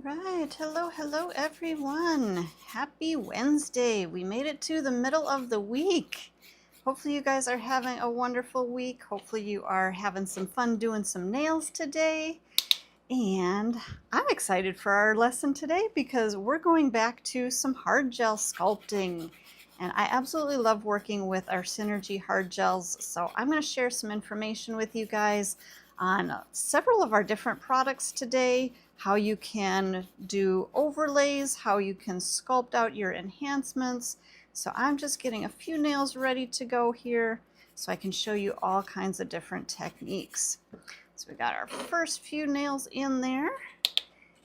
Right, hello everyone. Happy Wednesday. We made it to the middle of the week. Hopefully you guys are having a wonderful week. Hopefully you are having some fun doing some nails today. And I'm excited for our lesson today because we're going back to some hard gel sculpting. And I absolutely love working with our Synergy hard gels. So I'm going to share some information with you guys on several of our different products today, how you can do overlays, how you can sculpt out your enhancements. So I'm just getting a few nails ready to go here so I can show you all kinds of different techniques. So we got our first few nails in there.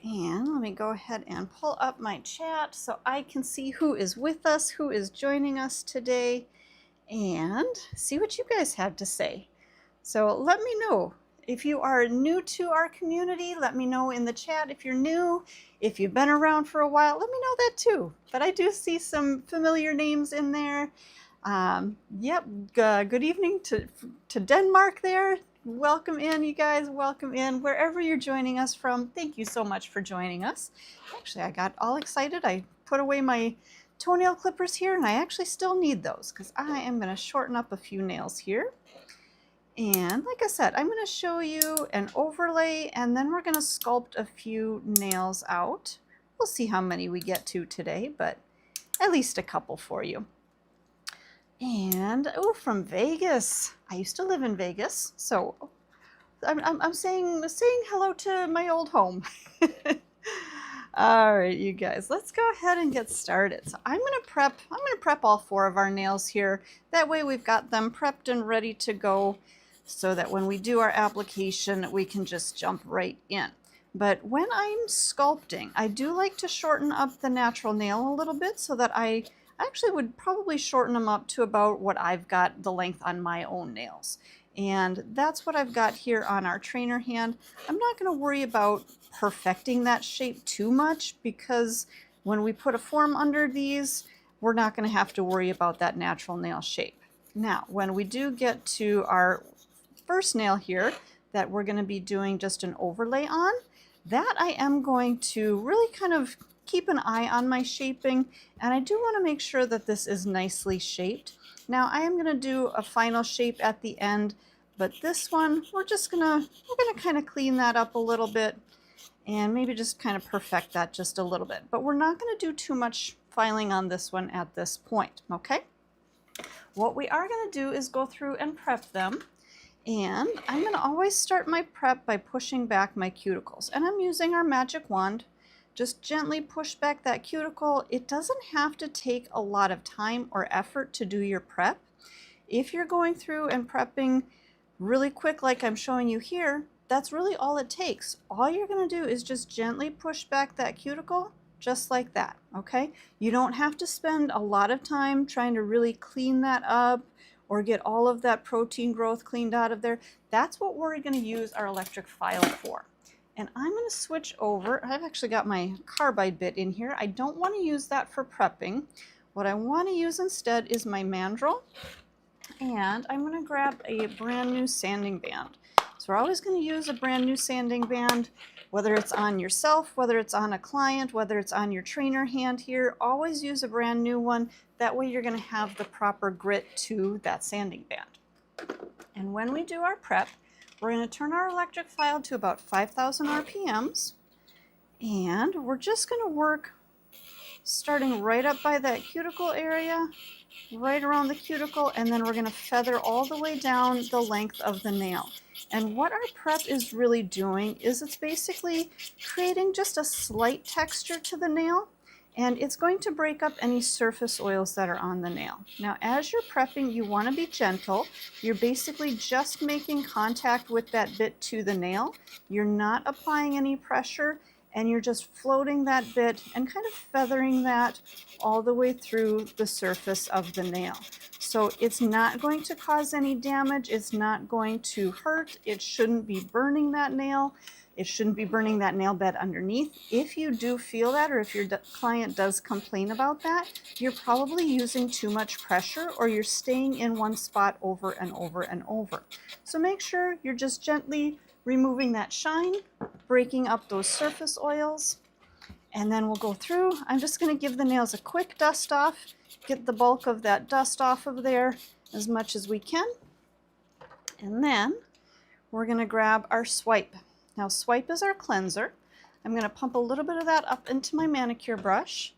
And let me go ahead and pull up my chat so I can see who is with us, who is joining us today, and see what you guys have to say. So let me know. If you are new to our community, let me know in the chat if you're new. If you've been around for a while, let me know that too. But I do see some familiar names in there. Good evening to Denmark there. Welcome in, you guys. Welcome in wherever you're joining us from. Thank you so much for joining us. Actually, I got all excited. I put away my toenail clippers here, and I actually still need those because I am going to shorten up a few nails here. And like I said, I'm going to show you an overlay, and then we're going to sculpt a few nails out. We'll see how many we get to today, but at least a couple for you. And oh, from Vegas. I used to live in Vegas, so I'm saying hello to my old home. All right, you guys, let's go ahead and get started. So I'm gonna prep all four of our nails here. That way we've got them prepped and ready to go so that when we do our application, we can just jump right in. But when I'm sculpting, I do like to shorten up the natural nail a little bit so that I actually would probably shorten them up to about what I've got the length on my own nails. And that's what I've got here on our trainer hand. I'm not going to worry about perfecting that shape too much because when we put a form under these, we're not going to have to worry about that natural nail shape. Now, when we do get to our first nail here that we're going to be doing just an overlay on, that I am going to really kind of keep an eye on my shaping, and I do want to make sure that this is nicely shaped. Now I am going to do a final shape at the end, but this one we're gonna kind of clean that up a little bit and maybe just kind of perfect that just a little bit. But we're not going to do too much filing on this one at this point, okay? What we are going to do is go through and prep them. And I'm going to always start my prep by pushing back my cuticles. And I'm using our magic wand. Just gently push back that cuticle. It doesn't have to take a lot of time or effort to do your prep. If you're going through and prepping really quick like I'm showing you here, that's really all it takes. All you're going to do is just gently push back that cuticle just like that, okay? You don't have to spend a lot of time trying to really clean that up or get all of that protein growth cleaned out of there. That's what we're going to use our electric file for. And I'm going to switch over. I've actually got my carbide bit in here. I don't want to use that for prepping. What I want to use instead is my Mandrel. And I'm going to grab a brand new sanding band. So we're always going to use a brand new sanding band, whether it's on yourself, whether it's on a client, whether it's on your trainer hand here. Always use a brand new one. That way you're going to have the proper grit to that sanding band. And when we do our prep, we're going to turn our electric file to about 5,000 RPMs. And we're just going to work starting right up by that cuticle area, right around the cuticle, and then we're going to feather all the way down the length of the nail. And what our prep is really doing is it's basically creating just a slight texture to the nail, and it's going to break up any surface oils that are on the nail. Now, as you're prepping, you want to be gentle. You're basically just making contact with that bit to the nail. You're not applying any pressure, and you're just floating that bit and kind of feathering that all the way through the surface of the nail. So it's not going to cause any damage. It's not going to hurt. It shouldn't be burning that nail. It shouldn't be burning that nail bed underneath. If you do feel that, or if your client does complain about that, you're probably using too much pressure, or you're staying in one spot over and over and over. So make sure you're just gently removing that shine, breaking up those surface oils. And then we'll go through. I'm just going to give the nails a quick dust off, get the bulk of that dust off of there as much as we can. And then we're going to grab our swipe. Now swipe is our cleanser. I'm going to pump a little bit of that up into my manicure brush.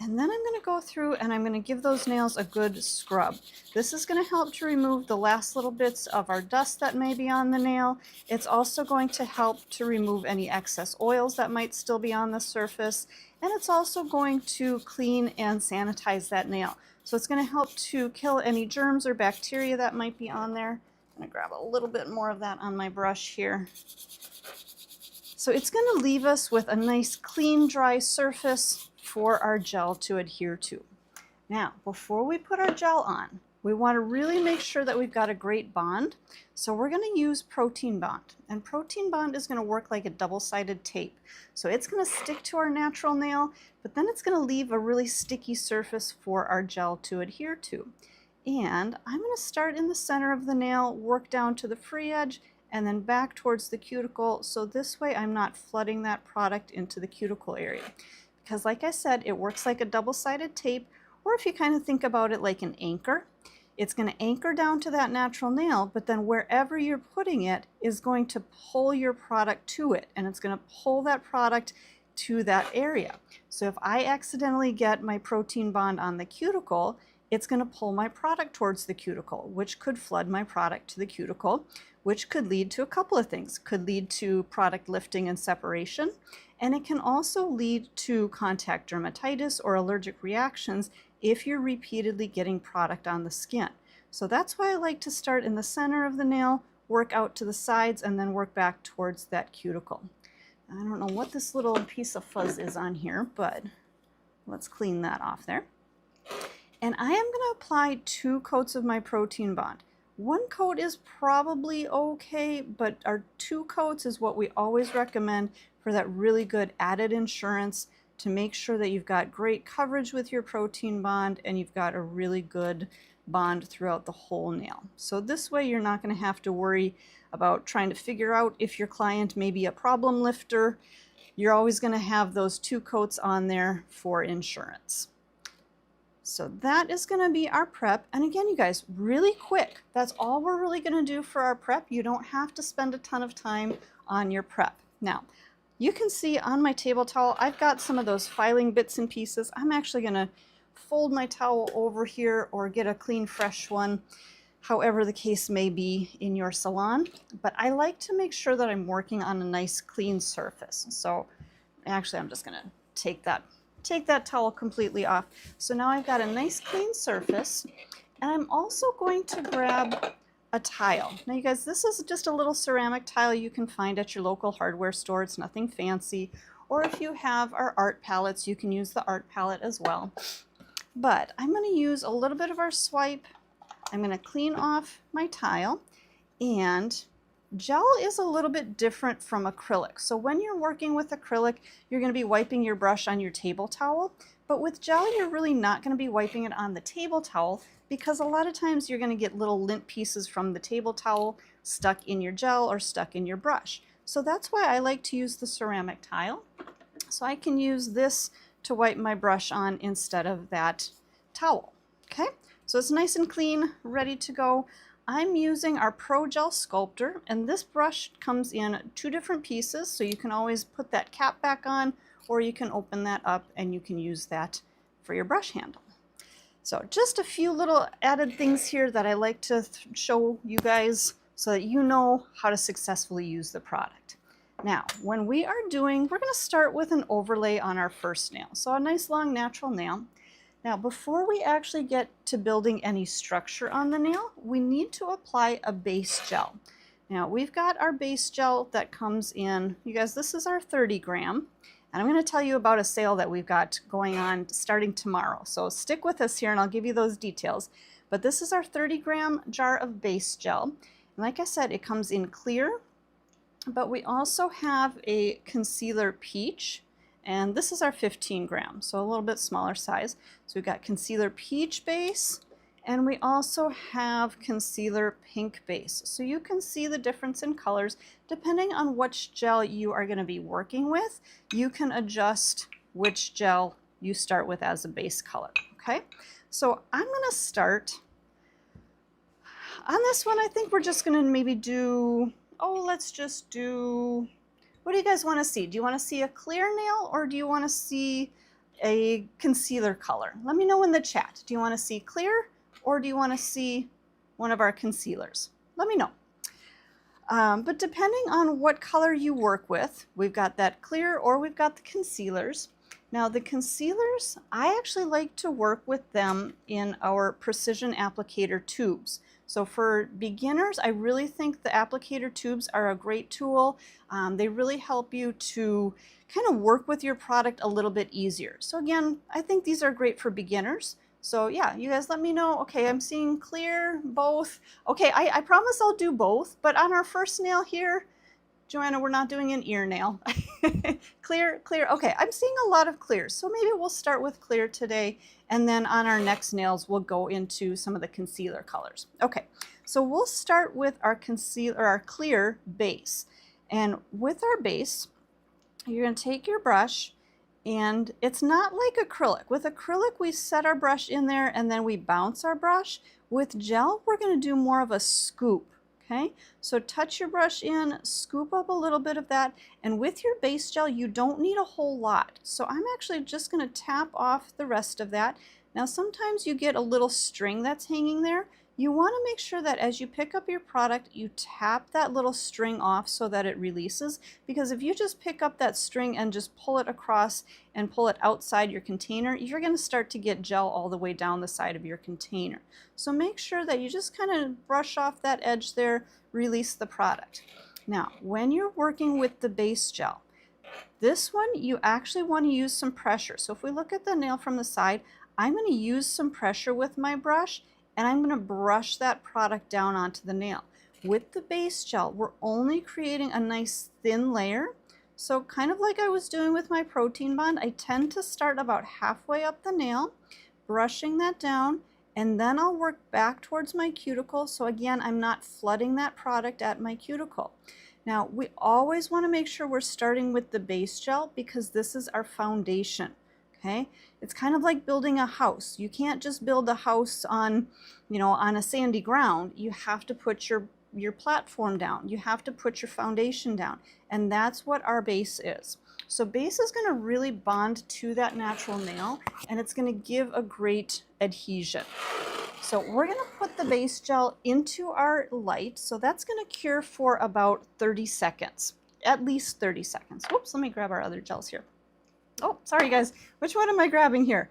And then I'm going to go through and I'm going to give those nails a good scrub. This is going to help to remove the last little bits of our dust that may be on the nail. It's also going to help to remove any excess oils that might still be on the surface. And it's also going to clean and sanitize that nail. So it's going to help to kill any germs or bacteria that might be on there. I'm going to grab a little bit more of that on my brush here. So it's going to leave us with a nice clean, dry surface for our gel to adhere to. Now, before we put our gel on, we want to really make sure that we've got a great bond. So we're going to use Protein Bond. And Protein Bond is going to work like a double-sided tape. So it's going to stick to our natural nail, but then it's going to leave a really sticky surface for our gel to adhere to. And I'm going to start in the center of the nail, work down to the free edge, and then back towards the cuticle. So this way I'm not flooding that product into the cuticle area. Because like I said, it works like a double-sided tape, or if you kind of think about it like an anchor, it's going to anchor down to that natural nail, but then wherever you're putting it is going to pull your product to it, and it's going to pull that product to that area. So if I accidentally get my Protein Bond on the cuticle, it's going to pull my product towards the cuticle, which could flood my product to the cuticle, which could lead to a couple of things. Could lead to product lifting and separation, and it can also lead to contact dermatitis or allergic reactions if you're repeatedly getting product on the skin. So that's why I like to start in the center of the nail, work out to the sides, and then work back towards that cuticle. I don't know what this little piece of fuzz is on here, but let's clean that off there. And I am going to apply 2 coats of my Protein Bond. 1 coat is probably okay, but our 2 coats is what we always recommend for that really good added insurance to make sure that you've got great coverage with your Protein Bond and you've got a really good bond throughout the whole nail. So this way you're not going to have to worry about trying to figure out if your client may be a problem lifter. You're always going to have those 2 coats on there for insurance. So that is going to be our prep. And again, you guys, really quick. That's all we're really going to do for our prep. You don't have to spend a ton of time on your prep. Now, you can see on my table towel, I've got some of those filing bits and pieces. I'm actually going to fold my towel over here or get a clean, fresh one, however the case may be in your salon. But I like to make sure that I'm working on a nice, clean surface. So actually, I'm just going to take that towel completely off. So now I've got a nice clean surface, and I'm also going to grab a tile. Now you guys, this is just a little ceramic tile you can find at your local hardware store. It's nothing fancy. Or if you have our art palettes, you can use the art palette as well. But I'm going to use a little bit of our swipe. I'm going to clean off my tile, and gel is a little bit different from acrylic. So when you're working with acrylic, you're going to be wiping your brush on your table towel. But with gel, you're really not going to be wiping it on the table towel because a lot of times you're going to get little lint pieces from the table towel stuck in your gel or stuck in your brush. So that's why I like to use the ceramic tile. So I can use this to wipe my brush on instead of that towel. Okay, so it's nice and clean, ready to go. I'm using our Pro Gel Sculptor, and this brush comes in 2 different pieces, so you can always put that cap back on, or you can open that up and you can use that for your brush handle. So just a few little added things here that I like to show you guys so that you know how to successfully use the product. Now, when we are doing, we're going to start with an overlay on our first nail. So a nice long natural nail. Now, before we actually get to building any structure on the nail, we need to apply a base gel. Now, we've got our base gel that comes in, you guys, this is our 30 gram. And I'm going to tell you about a sale that we've got going on starting tomorrow. So stick with us here and I'll give you those details. But this is our 30 gram jar of base gel. And like I said, it comes in clear, but we also have a concealer peach. And this is our 15 grams, so a little bit smaller size. So we've got concealer peach base, and we also have concealer pink base. So you can see the difference in colors. Depending on which gel you are going to be working with, you can adjust which gel you start with as a base color, okay? So I'm gonna start on this one. I think we're just gonna maybe do, let's just do, what do you guys wanna see? Do you wanna see a clear nail or do you wanna see a concealer color? Let me know in the chat. Do you wanna see clear or do you wanna see one of our concealers? Let me know. But depending on what color you work with, we've got that clear or we've got the concealers. Now the concealers, I actually like to work with them in our precision applicator tubes. So for beginners, I really think the applicator tubes are a great tool. They really help you to kind of work with your product a little bit easier. So again, I think these are great for beginners. So yeah, you guys let me know. Okay, I'm seeing clear, both. Okay, I promise I'll do both, but on our first nail here, Joanna, we're not doing an ear nail. Clear, clear. Okay, I'm seeing a lot of clears, so maybe we'll start with clear today, and then on our next nails, we'll go into some of the concealer colors. Okay, so we'll start with our concealer, our clear base. And with our base, you're gonna take your brush, and it's not like acrylic. With acrylic, we set our brush in there and then we bounce our brush. With gel, we're gonna do more of a scoop. Okay, so touch your brush in, scoop up a little bit of that, and with your base gel, you don't need a whole lot. So I'm actually just gonna tap off the rest of that. Now sometimes you get a little string that's hanging there. You wanna make sure that as you pick up your product, you tap that little string off so that it releases, because if you just pick up that string and just pull it across and pull it outside your container, you're gonna start to get gel all the way down the side of your container. So make sure that you just kind of brush off that edge there, release the product. Now, when you're working with the base gel, this one you actually want to use some pressure. So if we look at the nail from the side, I'm going to use some pressure with my brush, and I'm going to brush that product down onto the nail. With the base gel, we're only creating a nice thin layer. So kind of like I was doing with my protein bond, I tend to start about halfway up the nail, brushing that down, and then I'll work back towards my cuticle. So again, I'm not flooding that product at my cuticle. Now, we always want to make sure we're starting with the base gel because this is our foundation. Okay, it's kind of like building a house. You can't just build a house on, on a sandy ground. You have to put your platform down. You have to put your foundation down. And that's what our base is. So base is going to really bond to that natural nail, and it's going to give a great adhesion. So we're going to put the base gel into our light. So that's going to cure for about 30 seconds, at least 30 seconds. Whoops, let me grab our other gels here. Oh, sorry guys. Which one am I grabbing here?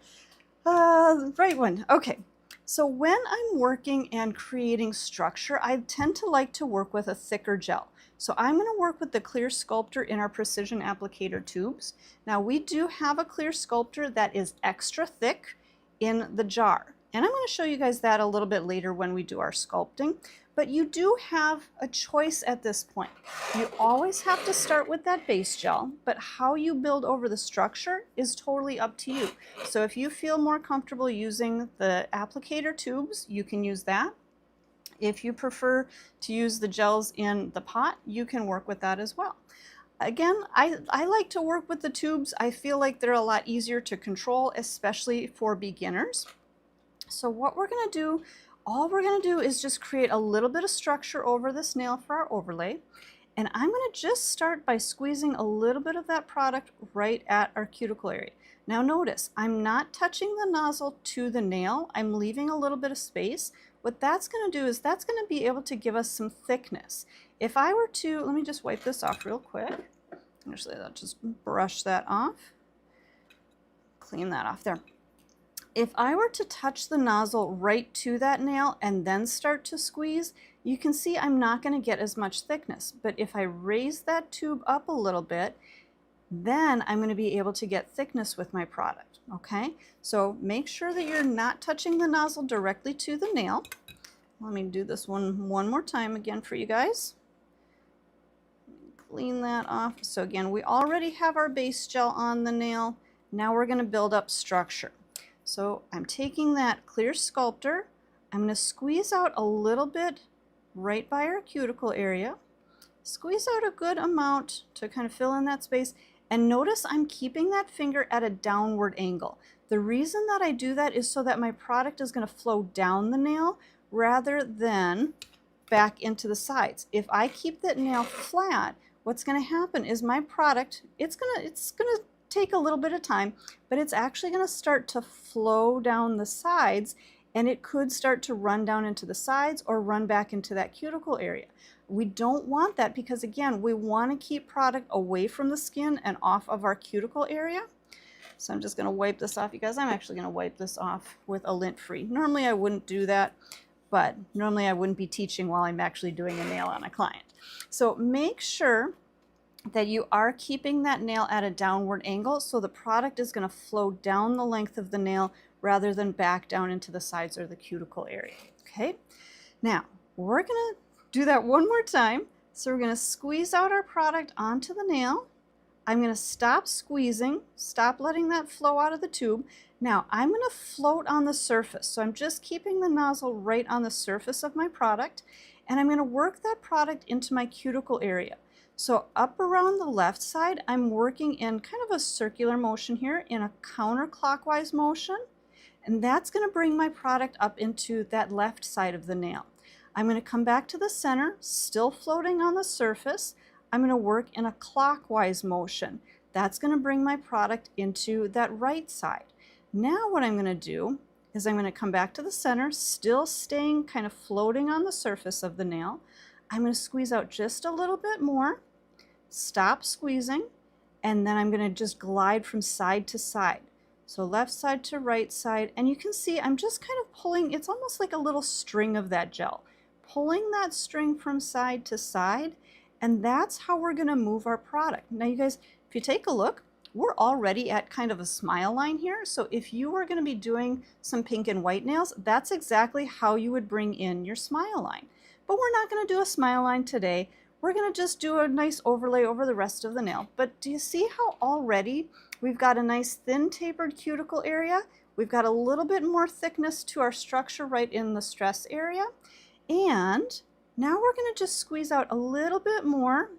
Right one. Okay. So when I'm working and creating structure, I tend to like to work with a thicker gel. So I'm going to work with the clear Sculptor in our precision applicator tubes. Now we do have a clear Sculptor that is extra thick in the jar. And I'm going to show you guys that a little bit later when we do our sculpting. But you do have a choice at this point. You always have to start with that base gel, but how you build over the structure is totally up to you. So if you feel more comfortable using the applicator tubes, you can use that. If you prefer to use the gels in the pot, you can work with that as well. Again, I like to work with the tubes. I feel like they're a lot easier to control, especially for beginners. So what we're going to do, all we're going to do is just create a little bit of structure over this nail for our overlay. And I'm going to just start by squeezing a little bit of that product right at our cuticle area. Now notice, I'm not touching the nozzle to the nail. I'm leaving a little bit of space. What that's going to do is that's going to be able to give us some thickness. If I were to, let me just wipe this off real quick. Actually, I'll just brush that off. Clean that off there. If I were to touch the nozzle right to that nail and then start to squeeze, you can see I'm not going to get as much thickness. But if I raise that tube up a little bit, then I'm going to be able to get thickness with my product. Okay, so make sure that you're not touching the nozzle directly to the nail. Let me do this one more time again for you guys. Clean that off. So again, we already have our base gel on the nail. Now we're going to build up structure. So I'm taking that clear Sculptor, I'm going to squeeze out a little bit right by our cuticle area, squeeze out a good amount to kind of fill in that space, And notice I'm keeping that finger at a downward angle. The reason that I do that is so that my product is going to flow down the nail rather than back into the sides. If I keep that nail flat, what's going to happen is my product, it's going to take a little bit of time, but it's actually going to start to flow down the sides, and it could start to run down into the sides or run back into that cuticle area. We don't want that because, again, we want to keep product away from the skin and off of our cuticle area. So I'm just going to wipe this off, you guys. I'm actually going to wipe this off with a lint free. Normally I wouldn't do that, but normally I wouldn't be teaching while I'm actually doing a nail on a client. So make sure that you are keeping that nail at a downward angle so the product is going to flow down the length of the nail rather than back down into the sides or the cuticle area. Okay, now we're going to do that one more time. So we're going to squeeze out our product onto the nail. I'm going to stop squeezing, stop letting that flow out of the tube. Now I'm going to float on the surface. So I'm just keeping the nozzle right on the surface of my product, and I'm going to work that product into my cuticle area. So up around the left side, I'm working in kind of a circular motion here in a counterclockwise motion, and that's going to bring my product up into that left side of the nail. I'm going to come back to the center, still floating on the surface. I'm going to work in a clockwise motion. That's going to bring my product into that right side. Now what I'm going to do is I'm going to come back to the center, still staying kind of floating on the surface of the nail. I'm going to squeeze out just a little bit more, stop squeezing, and then I'm going to just glide from side to side. So left side to right side, and you can see I'm just kind of pulling, it's almost like a little string of that gel. Pulling that string from side to side, and that's how we're going to move our product. Now you guys, if you take a look, we're already at kind of a smile line here. So if you were going to be doing some pink and white nails, that's exactly how you would bring in your smile line. But we're not going to do a smile line today. We're going to just do a nice overlay over the rest of the nail. But do you see how already we've got a nice thin tapered cuticle area? We've got a little bit more thickness to our structure right in the stress area. And now we're going to just squeeze out a little bit more,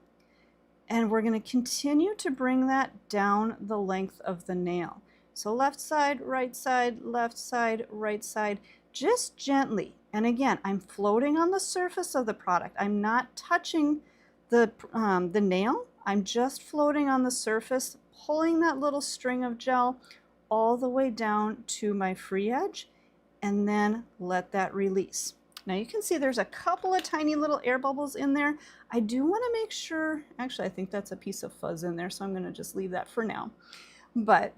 and we're going to continue to bring that down the length of the nail. So left side, right side, right side, just gently. And again, I'm floating on the surface of the product. I'm not touching the nail. I'm just floating on the surface, pulling that little string of gel all the way down to my free edge, and then let that release. Now you can see there's a couple of tiny little air bubbles in there. I do want to make sure, actually I think that's a piece of fuzz in there, so I'm going to just leave that for now. But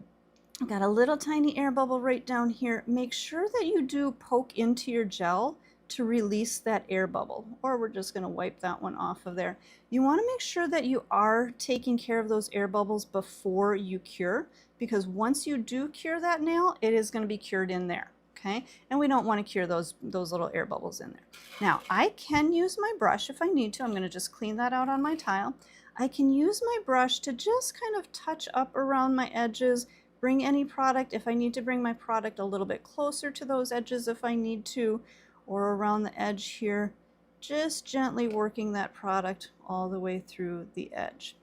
I've got a little tiny air bubble right down here. Make sure that you do poke into your gel to release that air bubble, or we're just going to wipe that one off of there. You want to make sure that you are taking care of those air bubbles before you cure, because once you do cure that nail, it is going to be cured in there. Okay, and we don't want to cure those little air bubbles in there. Now I can use my brush if I need to. I'm going to just clean that out on my tile. I can use my brush to just kind of touch up around my edges, bring any product, if I need to bring my product a little bit closer to those edges if I need to, or around the edge here, just gently working that product all the way through the edge.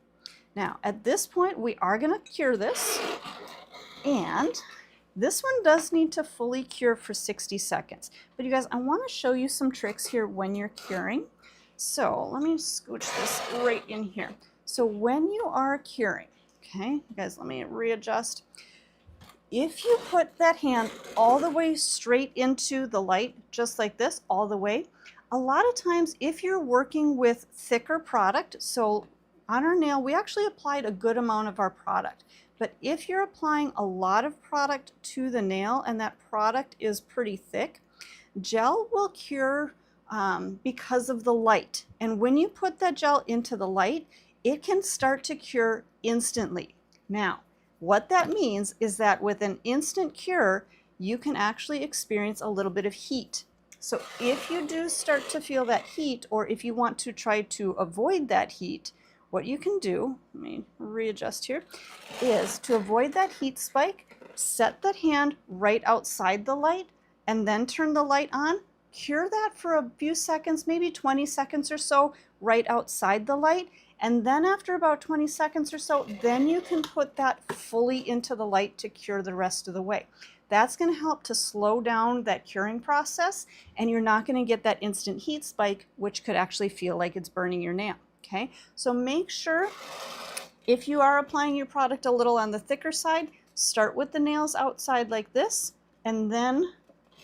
Now at this point we are going to cure this, and this one does need to fully cure for 60 seconds. But you guys, I want to show you some tricks here when you're curing. So let me scooch this right in here. So when you are curing, okay, you guys, let me readjust. If you put that hand all the way straight into the light, just like this, all the way, a lot of times if you're working with thicker product, so on our nail, we actually applied a good amount of our product. But if you're applying a lot of product to the nail and that product is pretty thick, gel will cure because of the light. And when you put that gel into the light, it can start to cure instantly. Now, what that means is that with an instant cure, you can actually experience a little bit of heat. So if you do start to feel that heat, or if you want to try to avoid that heat, what you can do, let me readjust here, is to avoid that heat spike, set that hand right outside the light, and then turn the light on, cure that for a few seconds, maybe 20 seconds or so, right outside the light. And then after about 20 seconds or so, then you can put that fully into the light to cure the rest of the way. That's going to help to slow down that curing process, and you're not going to get that instant heat spike, which could actually feel like it's burning your nail. Okay, so make sure if you are applying your product a little on the thicker side, start with the nails outside like this, and then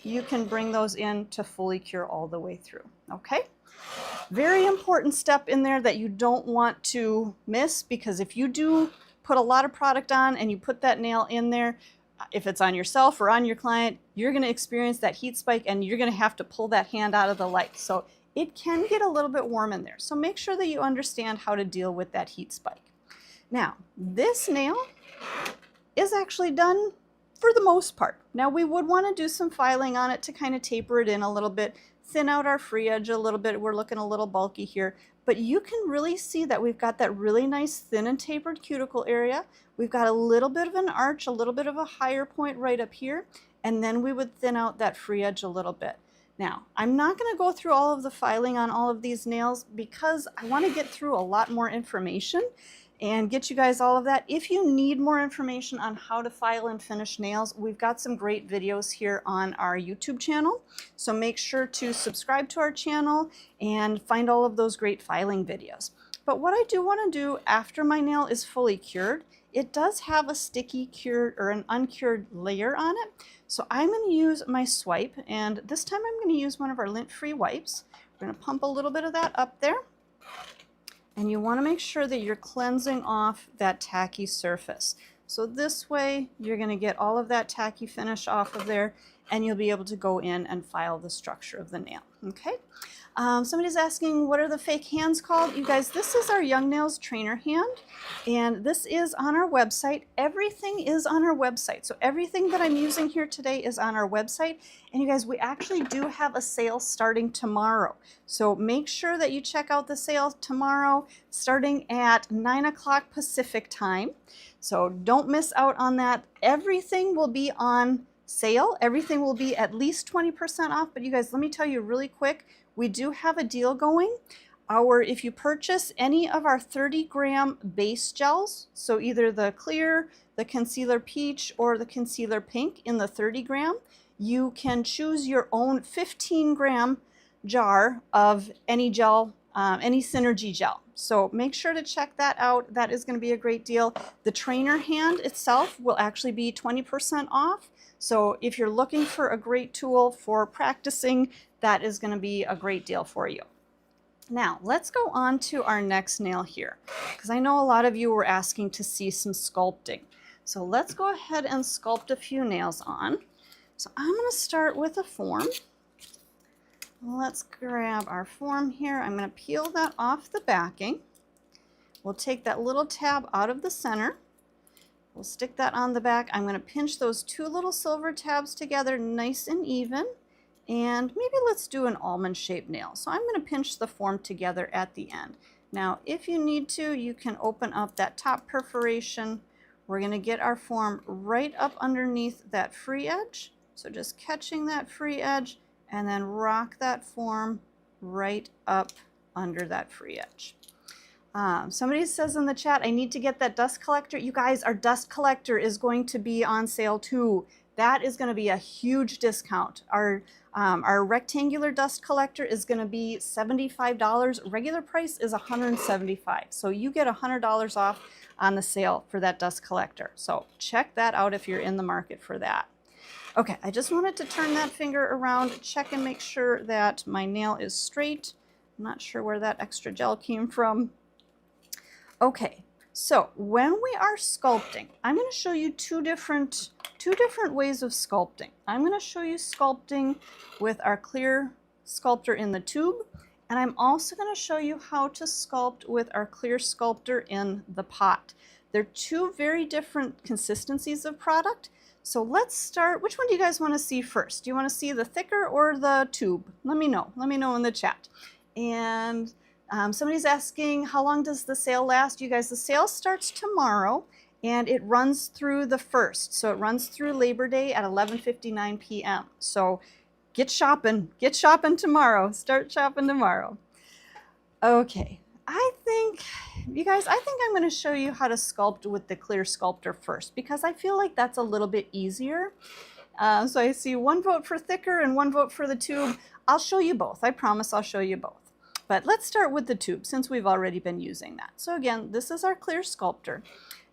you can bring those in to fully cure all the way through. Okay, very important step in there that you don't want to miss, because if you do put a lot of product on and you put that nail in there, if it's on yourself or on your client, you're going to experience that heat spike and you're going to have to pull that hand out of the light. So it can get a little bit warm in there. So make sure that you understand how to deal with that heat spike. Now, this nail is actually done for the most part. Now, we would want to do some filing on it to kind of taper it in a little bit, thin out our free edge a little bit. We're looking a little bulky here, but you can really see that we've got that really nice thin and tapered cuticle area. We've got a little bit of an arch, a little bit of a higher point right up here, and then we would thin out that free edge a little bit. Now, I'm not going to go through all of the filing on all of these nails because I want to get through a lot more information and get you guys all of that. If you need more information on how to file and finish nails, we've got some great videos here on our YouTube channel. So make sure to subscribe to our channel and find all of those great filing videos. But what I do want to do after my nail is fully cured, it does have a sticky cured or an uncured layer on it. So I'm going to use my swipe, and this time I'm going to use one of our lint-free wipes. We're going to pump a little bit of that up there. And you want to make sure that you're cleansing off that tacky surface. So this way you're going to get all of that tacky finish off of there, and you'll be able to go in and file the structure of the nail. Okay. Somebody's asking, what are the fake hands called? You guys, this is our Young Nails trainer hand, and this is on our website. Everything is on our website. So everything that I'm using here today is on our website. And you guys, we actually do have a sale starting tomorrow. So make sure that you check out the sale tomorrow, starting at 9 o'clock Pacific time. So don't miss out on that. Everything will be on sale. Everything will be at least 20% off. But you guys, let me tell you really quick, we do have a deal going. If you purchase any of our 30-gram base gels, so either the clear, the concealer peach, or the concealer pink in the 30-gram, you can choose your own 15-gram jar of any gel, any Synergy gel. So make sure to check that out. That is going to be a great deal. The trainer hand itself will actually be 20% off. So if you're looking for a great tool for practicing, that is going to be a great deal for you. Now, let's go on to our next nail here, because I know a lot of you were asking to see some sculpting. So let's go ahead and sculpt a few nails on. So I'm going to start with a form. Let's grab our form here. I'm going to peel that off the backing. We'll take that little tab out of the center. We'll stick that on the back. I'm going to pinch those two little silver tabs together nice and even. And maybe let's do an almond-shaped nail. So I'm going to pinch the form together at the end. Now, if you need to, you can open up that top perforation. We're going to get our form right up underneath that free edge. So just catching that free edge and then rock that form right up under that free edge. Somebody says in the chat, I need to get that dust collector. You guys, our dust collector is going to be on sale too. That is going to be a huge discount. Our rectangular dust collector is going to be $75. Regular price is $175. So you get $100 off on the sale for that dust collector. So check that out if you're in the market for that. Okay, I just wanted to turn that finger around, check and make sure that my nail is straight. I'm not sure where that extra gel came from. Okay, so when we are sculpting, I'm going to show you two different ways of sculpting. I'm going to show you sculpting with our clear Sculptor in the tube, and I'm also going to show you how to sculpt with our clear Sculptor in the pot. They're two very different consistencies of product. So let's start. Which one do you guys want to see first? Do you want to see the thicker or the tube? Let me know. Let me know in the chat. And somebody's asking, how long does the sale last? You guys, the sale starts tomorrow and it runs through the 1st. So it runs through Labor Day at 11:59 p.m. So get shopping tomorrow. Start shopping tomorrow. Okay, I think, you guys, I think I'm going to show you how to sculpt with the clear sculptor first, because I feel like that's a little bit easier. So I see one vote for thicker and one vote for the tube. I'll show you both. I promise I'll show you both. But let's start with the tube since we've already been using that. So again, this is our clear sculptor.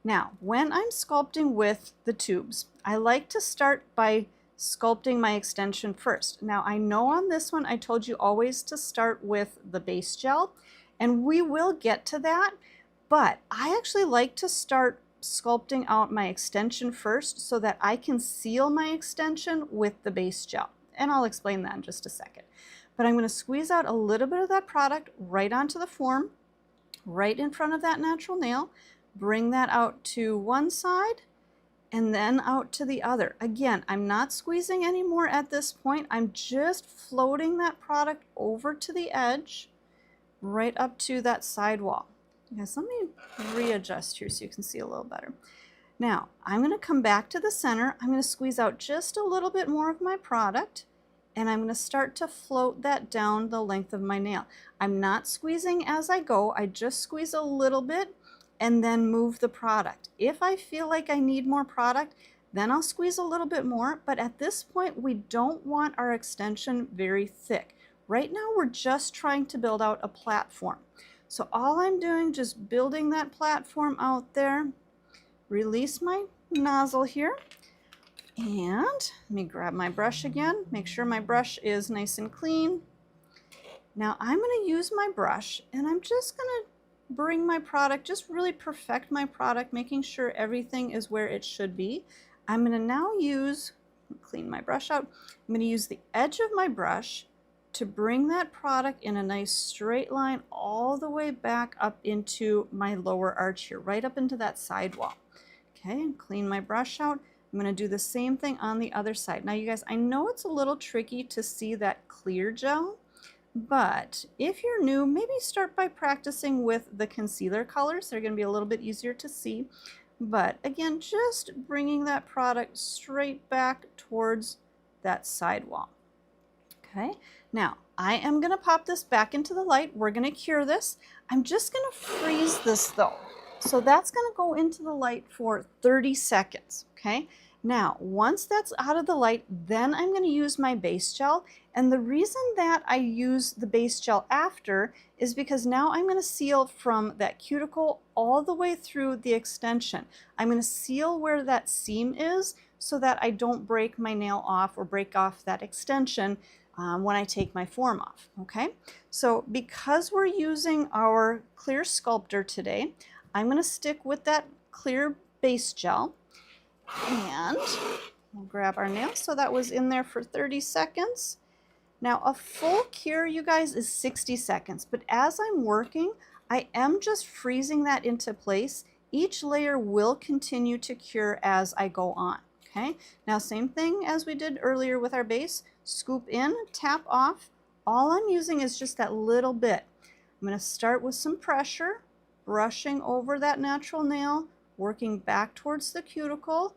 Now, when I'm sculpting with the tubes, I like to start by sculpting my extension first. Now, I know on this one, I told you always to start with the base gel, and we will get to that, but I actually like to start sculpting out my extension first so that I can seal my extension with the base gel. And I'll explain that in just a second. But I'm going to squeeze out a little bit of that product right onto the form, right in front of that natural nail, bring that out to one side, and then out to the other. Again, I'm not squeezing anymore at this point. I'm just floating that product over to the edge, right up to that sidewall. Yes, let me readjust here so you can see a little better. Now, I'm going to come back to the center. I'm going to squeeze out just a little bit more of my product, and I'm going to start to float that down the length of my nail. I'm not squeezing as I go. I just squeeze a little bit and then move the product. If I feel like I need more product, then I'll squeeze a little bit more. But at this point, we don't want our extension very thick. Right now, we're just trying to build out a platform. So all I'm doing, just building that platform out there. Release my nozzle here. And let me grab my brush again. Make sure my brush is nice and clean. Now I'm going to use my brush, and I'm just going to bring my product, just really perfect my product, making sure everything is where it should be. I'm going to now clean my brush out. I'm going to use the edge of my brush to bring that product in a nice straight line all the way back up into my lower arch here, right up into that sidewall. Okay, and clean my brush out. I'm going to do the same thing on the other side. Now you guys, I know it's a little tricky to see that clear gel, but if you're new, maybe start by practicing with the concealer colors. They're going to be a little bit easier to see. But again, just bringing that product straight back towards that sidewall. Okay, now I am going to pop this back into the light. We're going to cure this. I'm just going to freeze this though. So that's going to go into the light for 30 seconds. Okay. Now, once that's out of the light, then I'm going to use my base gel. And the reason that I use the base gel after is because now I'm going to seal from that cuticle all the way through the extension. I'm going to seal where that seam is so that I don't break my nail off or break off that extension when I take my form off. Okay, so because we're using our clear sculptor today, I'm going to stick with that clear base gel. And we'll grab our nail. So that was in there for 30 seconds. Now a full cure, you guys, is 60 seconds. But as I'm working, I am just freezing that into place. Each layer will continue to cure as I go on. Okay. Now same thing as we did earlier with our base. Scoop in, tap off. All I'm using is just that little bit. I'm going to start with some pressure, brushing over that natural nail, working back towards the cuticle,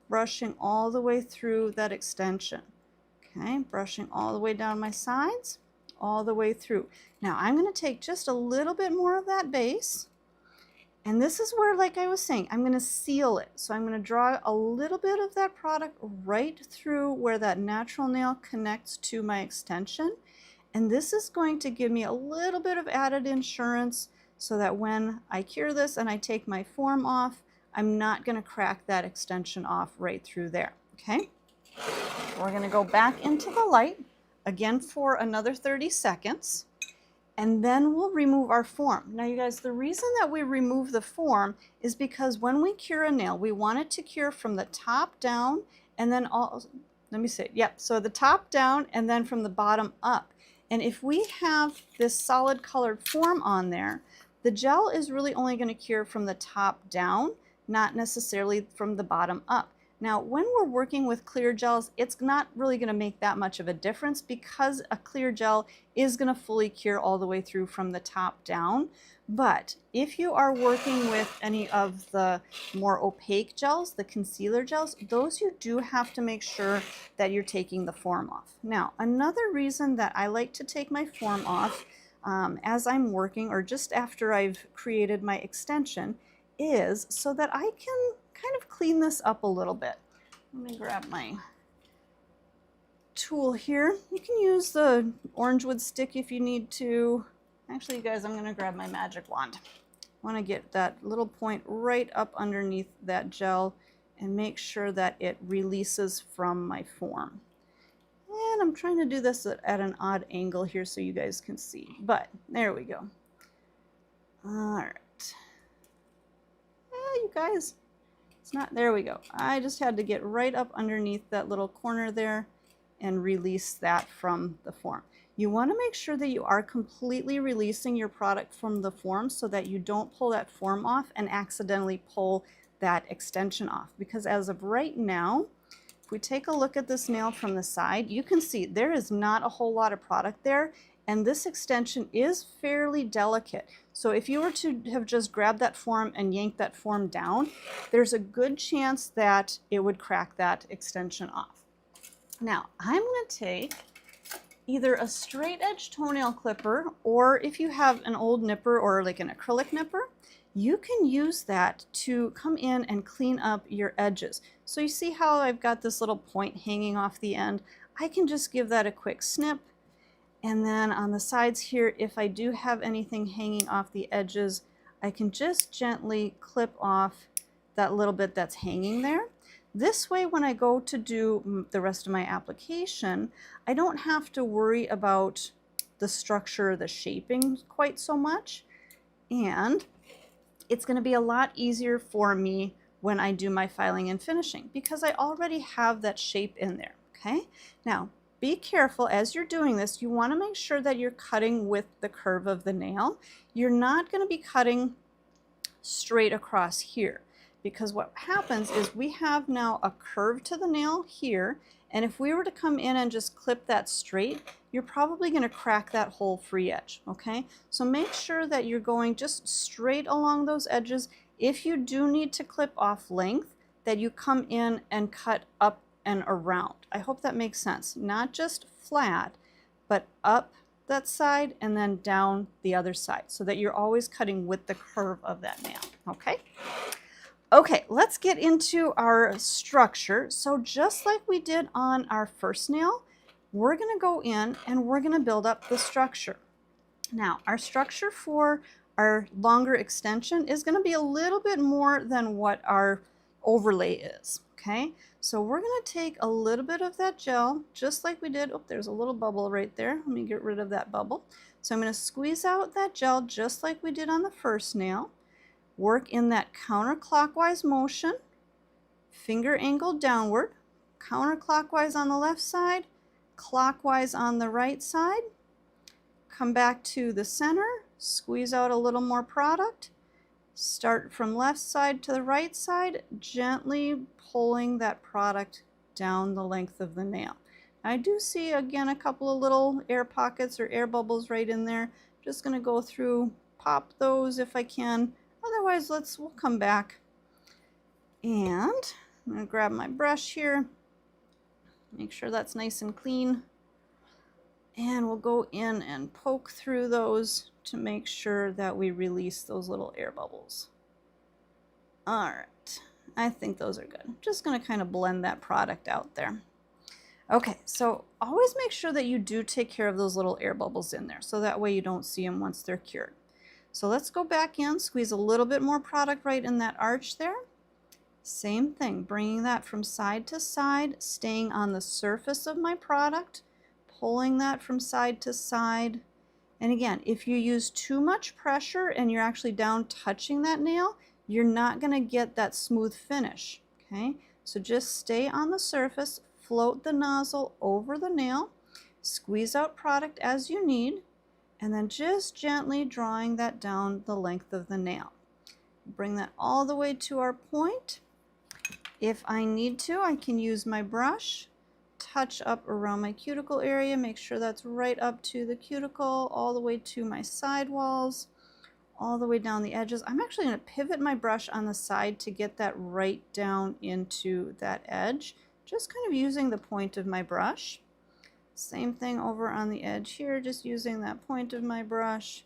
brushing all the way through that extension. Okay, brushing all the way down my sides, all the way through. Now I'm going to take just a little bit more of that base, and this is where, like I was saying, I'm going to seal it. So I'm going to draw a little bit of that product right through where that natural nail connects to my extension, and this is going to give me a little bit of added insurance so that when I cure this and I take my form off, I'm not going to crack that extension off right through there. Okay, we're going to go back into the light again for another 30 seconds, and then we'll remove our form. Now you guys, the reason that we remove the form is because when we cure a nail, we want it to cure from the top down, and then let me see, yep, so the top down and then from the bottom up. And if we have this solid colored form on there, the gel is really only going to cure from the top down, not necessarily from the bottom up. Now, when we're working with clear gels, it's not really going to make that much of a difference because a clear gel is going to fully cure all the way through from the top down. But if you are working with any of the more opaque gels, the concealer gels, those you do have to make sure that you're taking the form off. Now, another reason that I like to take my form off as I'm working or just after I've created my extension is so that I can kind of clean this up a little bit. Let me grab my tool here. You can use the orange wood stick if you need to. Actually, you guys, I'm going to grab my magic wand. I want to get that little point right up underneath that gel and make sure that it releases from my form. And I'm trying to do this at an odd angle here so you guys can see, but there we go. All right. Yeah, you guys, it's not, there we go. I just had to get right up underneath that little corner there and release that from the form. You want to make sure that you are completely releasing your product from the form so that you don't pull that form off and accidentally pull that extension off. Because as of right now, if we take a look at this nail from the side, you can see there is not a whole lot of product there, and this extension is fairly delicate. So if you were to have just grabbed that form and yanked that form down, there's a good chance that it would crack that extension off. Now, I'm going to take either a straight edge toenail clipper, or if you have an old nipper or like an acrylic nipper, you can use that to come in and clean up your edges. So you see how I've got this little point hanging off the end? I can just give that a quick snip. And then on the sides here, if I do have anything hanging off the edges, I can just gently clip off that little bit that's hanging there. This way, when I go to do the rest of my application, I don't have to worry about the structure, the shaping quite so much. And it's going to be a lot easier for me when I do my filing and finishing because I already have that shape in there, okay? Now, be careful as you're doing this. You want to make sure that you're cutting with the curve of the nail. You're not going to be cutting straight across here, because what happens is we have now a curve to the nail here, and if we were to come in and just clip that straight, you're probably going to crack that whole free edge, okay? So make sure that you're going just straight along those edges. If you do need to clip off length, that you come in and cut up and around. I hope that makes sense. Not just flat, but up that side and then down the other side, so that you're always cutting with the curve of that nail, okay? Okay, let's get into our structure. So just like we did on our first nail, we're going to go in and we're going to build up the structure. Now, our structure for our longer extension is going to be a little bit more than what our overlay is, okay? So we're going to take a little bit of that gel, just like we did. Oh, there's a little bubble right there. Let me get rid of that bubble. So I'm going to squeeze out that gel just like we did on the first nail. Work in that counterclockwise motion, finger angle downward, counterclockwise on the left side, clockwise on the right side. Come back to the center, squeeze out a little more product. Start from left side to the right side, gently pulling that product down the length of the nail. I do see, again, a couple of little air pockets or air bubbles right in there. Just going to go through, pop those if I can. Otherwise, we'll come back, and I'm going to grab my brush here, make sure that's nice and clean, and we'll go in and poke through those to make sure that we release those little air bubbles. All right, I think those are good. I'm just going to kind of blend that product out there. Okay, so always make sure that you do take care of those little air bubbles in there, so that way you don't see them once they're cured. So let's go back in, squeeze a little bit more product right in that arch there. Same thing, bringing that from side to side, staying on the surface of my product, pulling that from side to side. And again, if you use too much pressure and you're actually down touching that nail, you're not going to get that smooth finish, okay? So just stay on the surface, float the nozzle over the nail, squeeze out product as you need, and then just gently drawing that down the length of the nail. Bring that all the way to our point. If I need to, I can use my brush, touch up around my cuticle area, make sure that's right up to the cuticle, all the way to my sidewalls, all the way down the edges. I'm actually going to pivot my brush on the side to get that right down into that edge, just kind of using the point of my brush. Same thing over on the edge here, just using that point of my brush.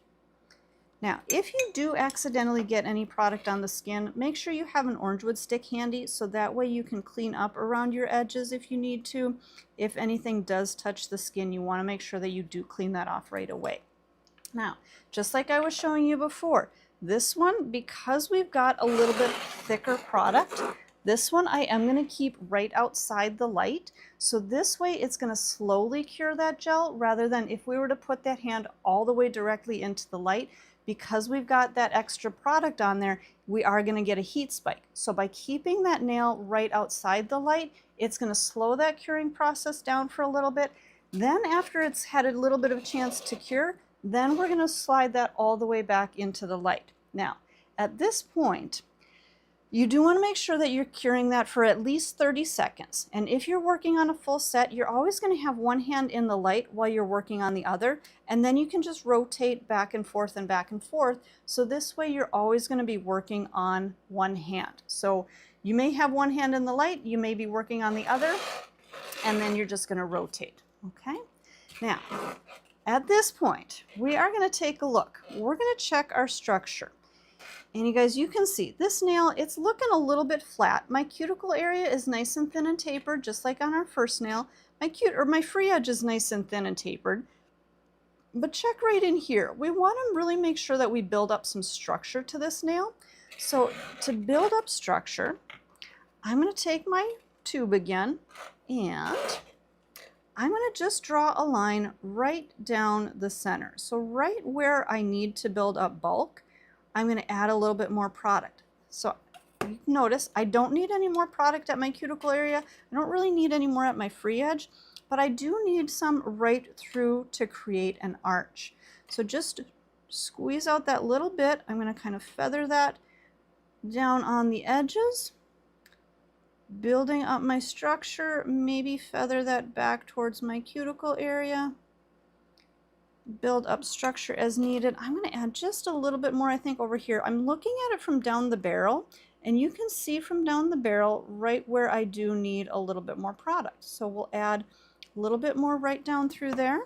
Now, if you do accidentally get any product on the skin, make sure you have an orange wood stick handy so that way you can clean up around your edges if you need to. If anything does touch the skin, you want to make sure that you do clean that off right away. Now, just like I was showing you before, this one, because we've got a little bit thicker product, this one I am going to keep right outside the light. So this way it's going to slowly cure that gel rather than if we were to put that hand all the way directly into the light. Because we've got that extra product on there, we are going to get a heat spike. So by keeping that nail right outside the light, it's going to slow that curing process down for a little bit. Then after it's had a little bit of a chance to cure, then we're going to slide that all the way back into the light. Now, at this point, you do want to make sure that you're curing that for at least 30 seconds. And if you're working on a full set, you're always going to have one hand in the light while you're working on the other. And then you can just rotate back and forth and back and forth. So this way you're always going to be working on one hand. So you may have one hand in the light, you may be working on the other, and then you're just going to rotate. Okay? Now, at this point, we are going to take a look. We're going to check our structure. And you guys, you can see this nail, it's looking a little bit flat. My cuticle area is nice and thin and tapered, just like on our first nail. My free edge is nice and thin and tapered. But check right in here. We want to really make sure that we build up some structure to this nail. So to build up structure, I'm going to take my tube again and I'm going to just draw a line right down the center. So right where I need to build up bulk, I'm going to add a little bit more product. So you notice I don't need any more product at my cuticle area. I don't really need any more at my free edge, but I do need some right through to create an arch. So just squeeze out that little bit. I'm going to kind of feather that down on the edges, building up my structure, maybe feather that back towards my cuticle area. Build up structure as needed. I'm going to add just a little bit more, I think, over here. I'm looking at it from down the barrel, and you can see from down the barrel right where I do need a little bit more product. So we'll add a little bit more right down through there.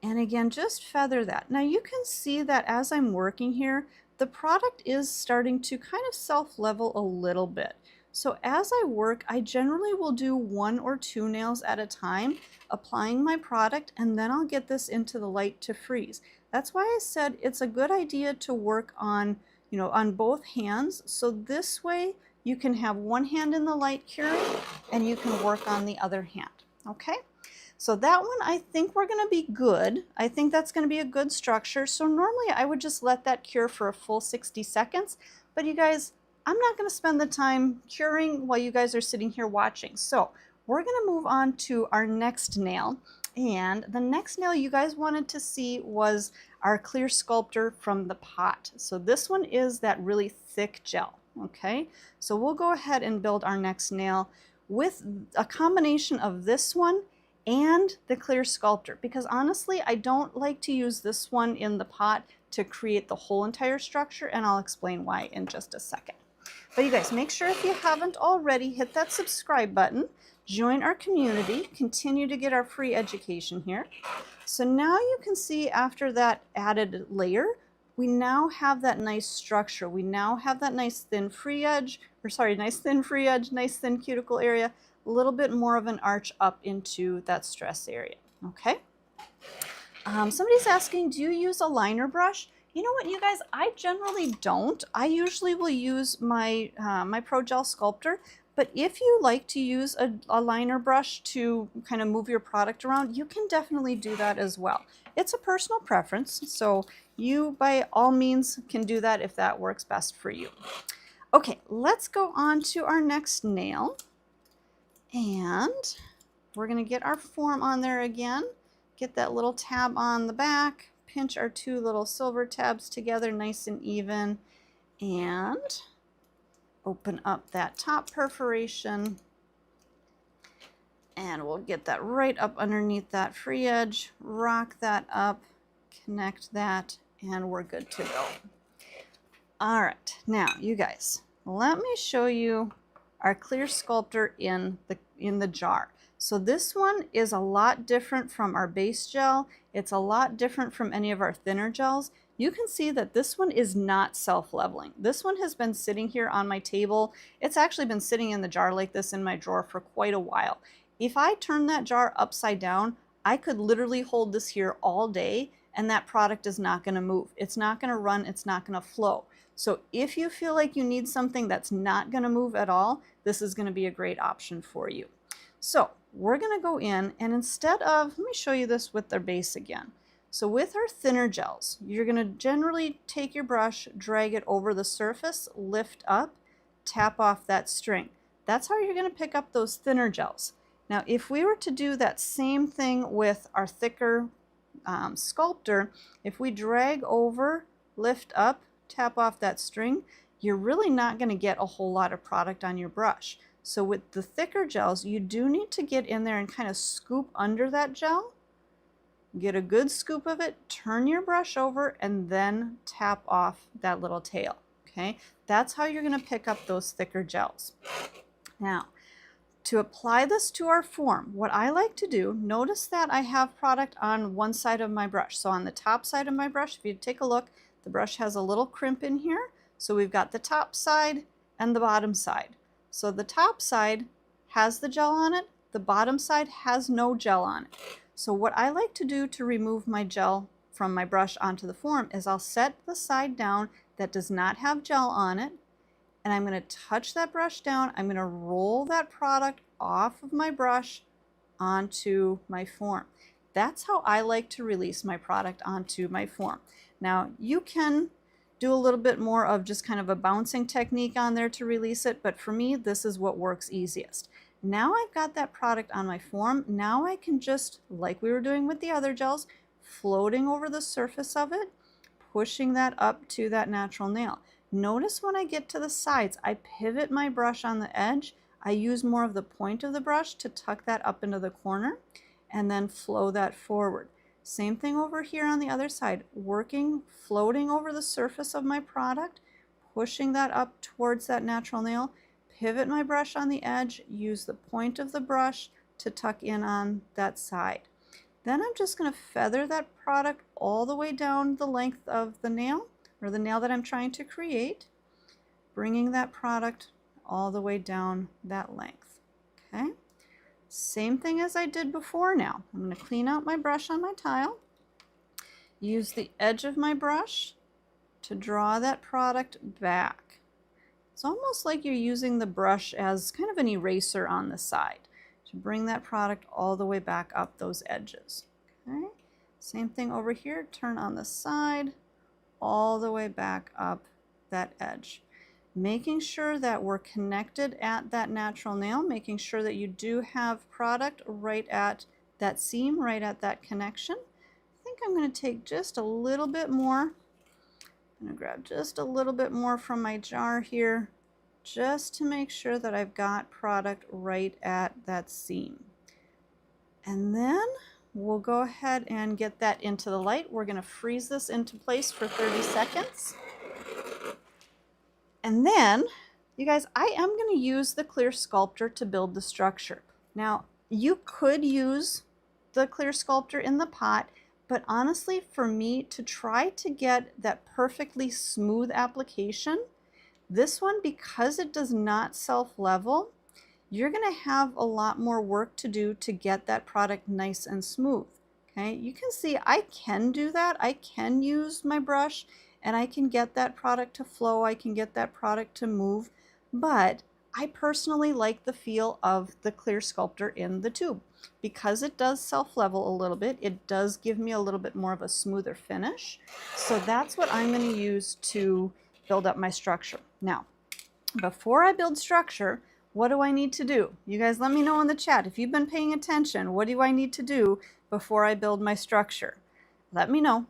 And again, just feather that. Now you can see that as I'm working here, the product is starting to kind of self-level a little bit. So as I work, I generally will do 1 or 2 nails at a time, applying my product, and then I'll get this into the light to freeze. That's why I said it's a good idea to work on, on both hands. So this way you can have one hand in the light curing and you can work on the other hand. Okay? So that one, I think we're going to be good. I think that's going to be a good structure. So normally I would just let that cure for a full 60 seconds. But you guys, I'm not going to spend the time curing while you guys are sitting here watching. So we're going to move on to our next nail. And the next nail you guys wanted to see was our clear sculptor from the pot. So this one is that really thick gel. Okay, so we'll go ahead and build our next nail with a combination of this one and the clear sculptor, because honestly I don't like to use this one in the pot to create the whole entire structure, and I'll explain why in just a second. But you guys, make sure if you haven't already, hit that subscribe button, join our community, continue to get our free education here. So now you can see after that added layer, we now have that nice structure. We now have that nice thin free edge, nice thin cuticle area, a little bit more of an arch up into that stress area, okay? Somebody's asking, do you use a liner brush? You know what, you guys, I generally don't. I usually will use my, my Pro Gel Sculptor, but if you like to use a liner brush to kind of move your product around, you can definitely do that as well. It's a personal preference, so you by all means can do that if that works best for you. Okay, let's go on to our next nail. And we're going to get our form on there again, get that little tab on the back, pinch our 2 little silver tabs together nice and even, and Open up that top perforation, and we'll get that right up underneath that free edge, rock that up, connect that, and we're good to go. All right, now you guys, let me show you our clear sculptor in the jar. So this one is a lot different from our base gel. It's a lot different from any of our thinner gels. You can see that this one is not self-leveling. This one has been sitting here on my table. It's actually been sitting in the jar like this in my drawer for quite a while. If I turn that jar upside down, I could literally hold this here all day and that product is not going to move. It's not going to run, it's not going to flow. So if you feel like you need something that's not going to move at all, this is going to be a great option for you. So we're going to go in, and instead of, let me show you this with their base again. So with our thinner gels, you're going to generally take your brush, drag it over the surface, lift up, tap off that string. That's how you're going to pick up those thinner gels. Now if we were to do that same thing with our thicker sculptor, if we drag over, lift up, tap off that string, you're really not going to get a whole lot of product on your brush. So with the thicker gels, you do need to get in there and kind of scoop under that gel, get a good scoop of it, turn your brush over, and then tap off that little tail. Okay, that's how you're going to pick up those thicker gels. Now, to apply this to our form, what I like to do, notice that I have product on one side of my brush. So on the top side of my brush, if you take a look, the brush has a little crimp in here. So we've got the top side and the bottom side. So the top side has the gel on it, the bottom side has no gel on it. So what I like to do to remove my gel from my brush onto the form is I'll set the side down that does not have gel on it, and I'm going to touch that brush down. I'm going to roll that product off of my brush onto my form. That's how I like to release my product onto my form. Now you can do a little bit more of just kind of a bouncing technique on there to release it, but for me this is what works easiest. Now I've got that product on my form. Now I can just, like we were doing with the other gels, floating over the surface of it, pushing that up to that natural nail. Notice when I get to the sides, I pivot my brush on the edge. I use more of the point of the brush to tuck that up into the corner and then flow that forward. Same thing over here on the other side, working, floating over the surface of my product, pushing that up towards that natural nail, pivot my brush on the edge, use the point of the brush to tuck in on that side. Then I'm just going to feather that product all the way down the length of the nail, or the nail that I'm trying to create, bringing that product all the way down that length. Okay. Same thing as I did before now. I'm going to clean out my brush on my tile, use the edge of my brush to draw that product back. It's almost like you're using the brush as kind of an eraser on the side to bring that product all the way back up those edges. Okay. Same thing over here, turn on the side, all the way back up that edge. Making sure that we're connected at that natural nail, making sure that you do have product right at that seam, right at that connection. I think I'm going to take just a little bit more. I'm going to grab just a little bit more from my jar here, just to make sure that I've got product right at that seam. And then we'll go ahead and get that into the light. We're going to freeze this into place for 30 seconds. And then, you guys, I am going to use the clear sculptor to build the structure. Now, you could use the clear sculptor in the pot, but honestly, for me, to try to get that perfectly smooth application, this one, because it does not self-level, you're going to have a lot more work to do to get that product nice and smooth. Okay, you can see I can do that. I can use my brush and I can get that product to flow, I can get that product to move, but I personally like the feel of the clear sculptor in the tube. Because it does self-level a little bit, it does give me a little bit more of a smoother finish. So that's what I'm going to use to build up my structure. Now, before I build structure, what do I need to do? You guys let me know in the chat. If you've been paying attention, what do I need to do before I build my structure? Let me know.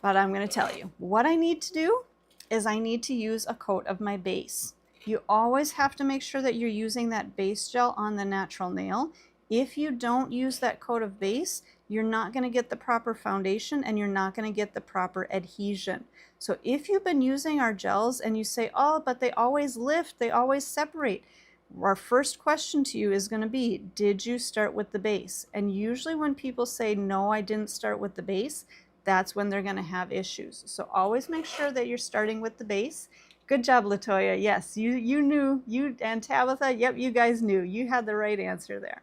But I'm going to tell you what I need to do is I need to use a coat of my base. You always have to make sure that you're using that base gel on the natural nail. If you don't use that coat of base, you're not going to get the proper foundation and you're not going to get the proper adhesion. So if you've been using our gels and you say, oh, but they always lift, they always separate, our first question to you is going to be, did you start with the base? And usually when people say, no, I didn't start with the base, that's when they're going to have issues. So always make sure that you're starting with the base. Good job, Latoya. Yes, you knew. You and Tabitha, yep, you guys knew. You had the right answer there.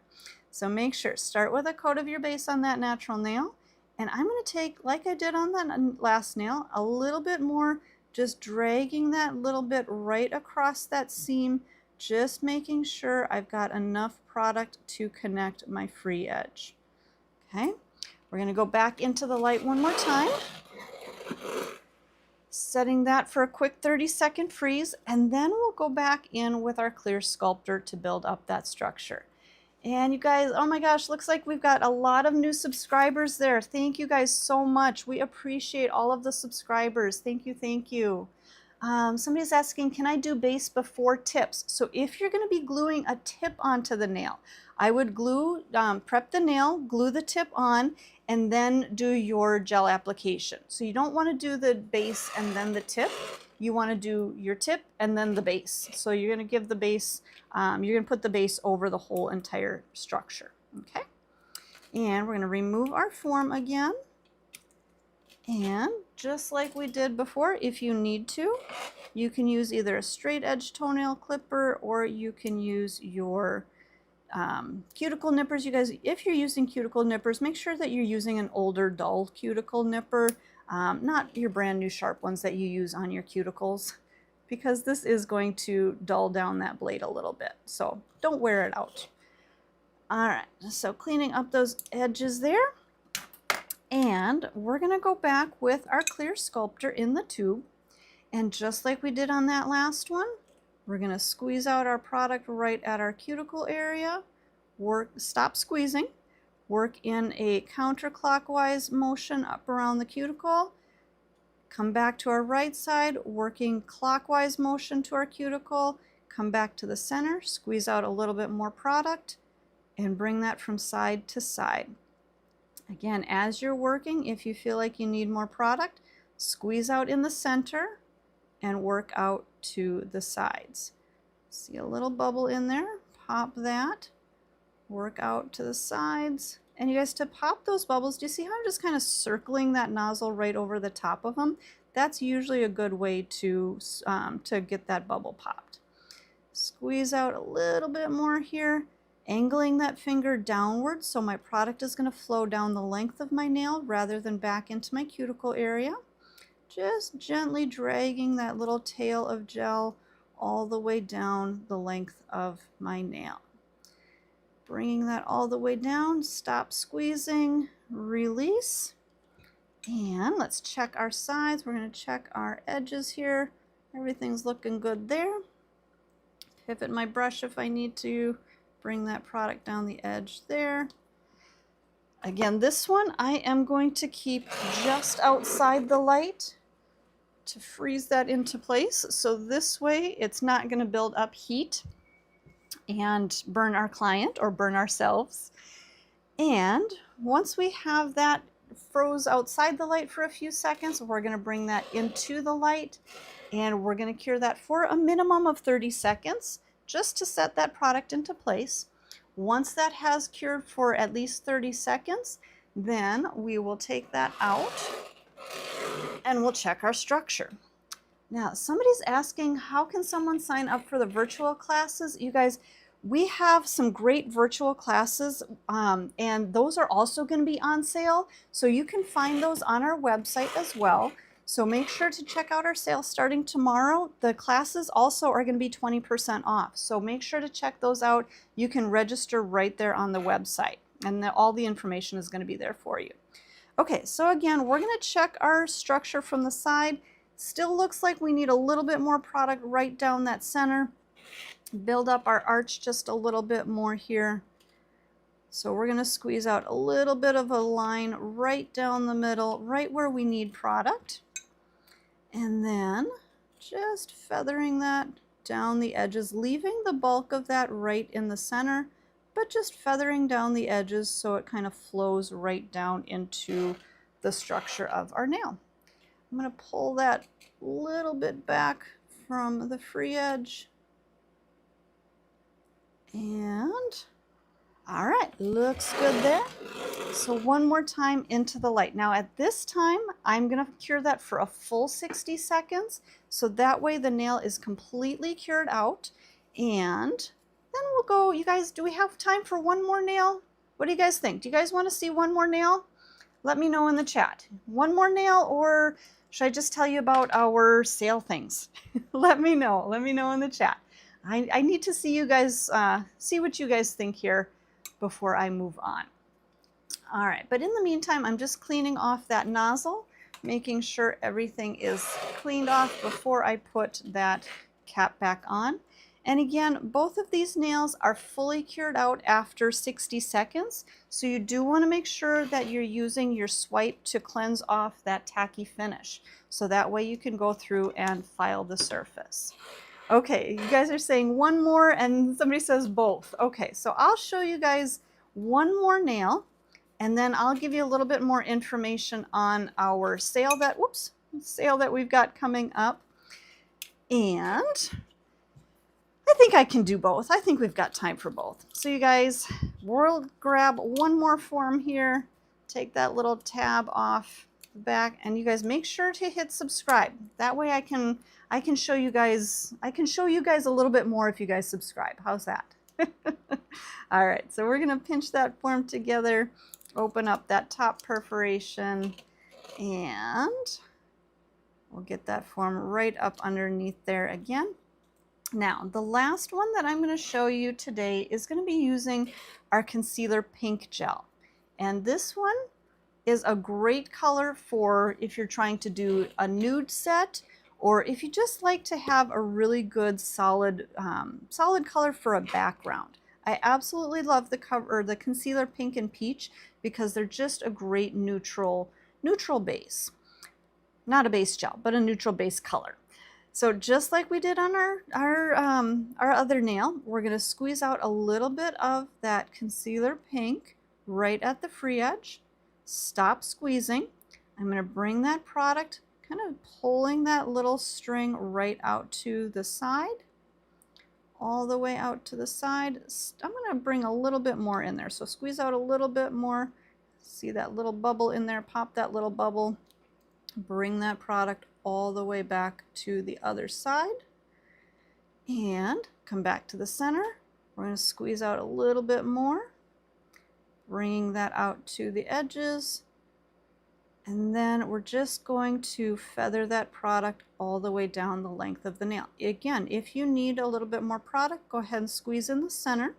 So make sure, start with a coat of your base on that natural nail. And I'm going to take, like I did on that last nail, a little bit more, just dragging that little bit right across that seam, just making sure I've got enough product to connect my free edge. Okay, we're going to go back into the light one more time. Setting that for a quick 30-second freeze, and then we'll go back in with our clear sculptor to build up that structure. And you guys, oh my gosh, looks like we've got a lot of new subscribers there. Thank you guys so much. We appreciate all of the subscribers. Thank you, thank you. Somebody's asking, can I do base before tips? So if you're going to be gluing a tip onto the nail, I would glue, prep the nail, glue the tip on, and then do your gel application. So you don't want to do the base and then the tip. You want to do your tip and then the base. So you're going to give the base, you're going to put the base over the whole entire structure. Okay. And we're going to remove our form again. And just like we did before, if you need to, you can use either a straight edge toenail clipper or you can use your cuticle nippers. You guys, if you're using cuticle nippers, make sure that you're using an older dull cuticle nipper, not your brand new sharp ones that you use on your cuticles, because this is going to dull down that blade a little bit. So don't wear it out. All right, so cleaning up those edges there. And we're going to go back with our clear sculptor in the tube. And just like we did on that last one, we're going to squeeze out our product right at our cuticle area. Stop squeezing. Work in a counterclockwise motion up around the cuticle. Come back to our right side, working clockwise motion to our cuticle. Come back to the center, squeeze out a little bit more product, and bring that from side to side. Again, as you're working, if you feel like you need more product, squeeze out in the center and work out to the sides. See a little bubble in there? Pop that. Work out to the sides. And you guys, to pop those bubbles, do you see how I'm just kind of circling that nozzle right over the top of them? That's usually a good way to get that bubble popped. Squeeze out a little bit more here. Angling that finger downward so my product is going to flow down the length of my nail rather than back into my cuticle area. Just gently dragging that little tail of gel all the way down the length of my nail. Bringing that all the way down, stop squeezing, release. And let's check our sides. We're going to check our edges here. Everything's looking good there. Pivot my brush if I need to. Bring that product down the edge there. Again, this one I am going to keep just outside the light to freeze that into place. So this way it's not going to build up heat and burn our client or burn ourselves. And once we have that froze outside the light for a few seconds, we're going to bring that into the light and we're going to cure that for a minimum of 30 seconds. Just to set that product into place. Once that has cured for at least 30 seconds, then we will take that out and we'll check our structure. Now, somebody's asking, how can someone sign up for the virtual classes? You guys, we have some great virtual classes and those are also going to be on sale. So you can find those on our website as well. So make sure to check out our sale starting tomorrow. The classes also are going to be 20% off. So make sure to check those out. You can register right there on the website and all the information is going to be there for you. Okay, so again, we're going to check our structure from the side. Still looks like we need a little bit more product right down that center. Build up our arch just a little bit more here. So we're going to squeeze out a little bit of a line right down the middle, right where we need product. And then just feathering that down the edges, leaving the bulk of that right in the center, but just feathering down the edges so it kind of flows right down into the structure of our nail. I'm going to pull that little bit back from the free edge. And all right, looks good there. So one more time into the light. Now at this time, I'm gonna cure that for a full 60 seconds. So that way the nail is completely cured out. And then we'll go, you guys, do we have time for one more nail? What do you guys think? Do you guys wanna see one more nail? Let me know in the chat. One more nail, or should I just tell you about our sale things? Let me know in the chat. I need to see you guys, see what you guys think here before I move on. All right, but in the meantime, I'm just cleaning off that nozzle, making sure everything is cleaned off before I put that cap back on. And again, both of these nails are fully cured out after 60 seconds. So you do want to make sure that you're using your swipe to cleanse off that tacky finish. So that way you can go through and file the surface. Okay, you guys are saying one more and somebody says both. Okay, so I'll show you guys one more nail and then I'll give you a little bit more information on our sale that we've got coming up. And I think I can do both. I think we've got time for both. So you guys, we'll grab one more form here, take that little tab off the back, and you guys make sure to hit subscribe. That way I can show you guys, a little bit more if you guys subscribe. How's that? All right, so we're gonna pinch that form together, open up that top perforation, and we'll get that form right up underneath there again. Now, the last one that I'm going to show you today is going to be using our concealer pink gel. And this one is a great color for if you're trying to do a nude set, or if you just like to have a really good solid color for a background. I absolutely love the concealer pink and peach because they're just a great neutral base. Not a base gel, but a neutral base color. So just like we did on our other nail, we're going to squeeze out a little bit of that concealer pink right at the free edge. Stop squeezing. I'm going to bring that product, kind of pulling that little string right out to the side, all the way out to the side. I'm going to bring a little bit more in there. So squeeze out a little bit more. See that little bubble in there? Pop that little bubble. Bring that product all the way back to the other side and come back to the center. We're going to squeeze out a little bit more, bringing that out to the edges, and then we're just going to feather that product all the way down the length of the nail. Again, if you need a little bit more product, go ahead and squeeze in the center,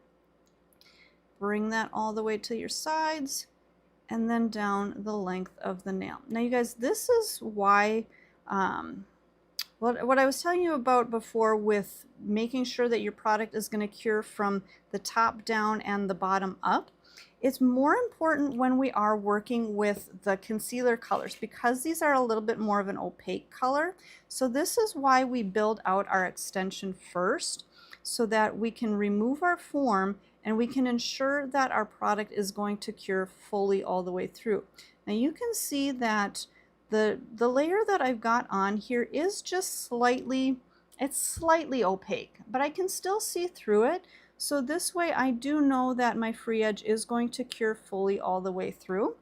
bring that all the way to your sides, and then down the length of the nail. Now you guys, this is why what I was telling you about before with making sure that your product is going to cure from the top down and the bottom up. It's more important when we are working with the concealer colors because these are a little bit more of an opaque color. So this is why we build out our extension first so that we can remove our form and we can ensure that our product is going to cure fully all the way through. Now you can see that the layer that I've got on here is just slightly opaque, but I can still see through it. So this way I do know that my free edge is going to cure fully all the way through.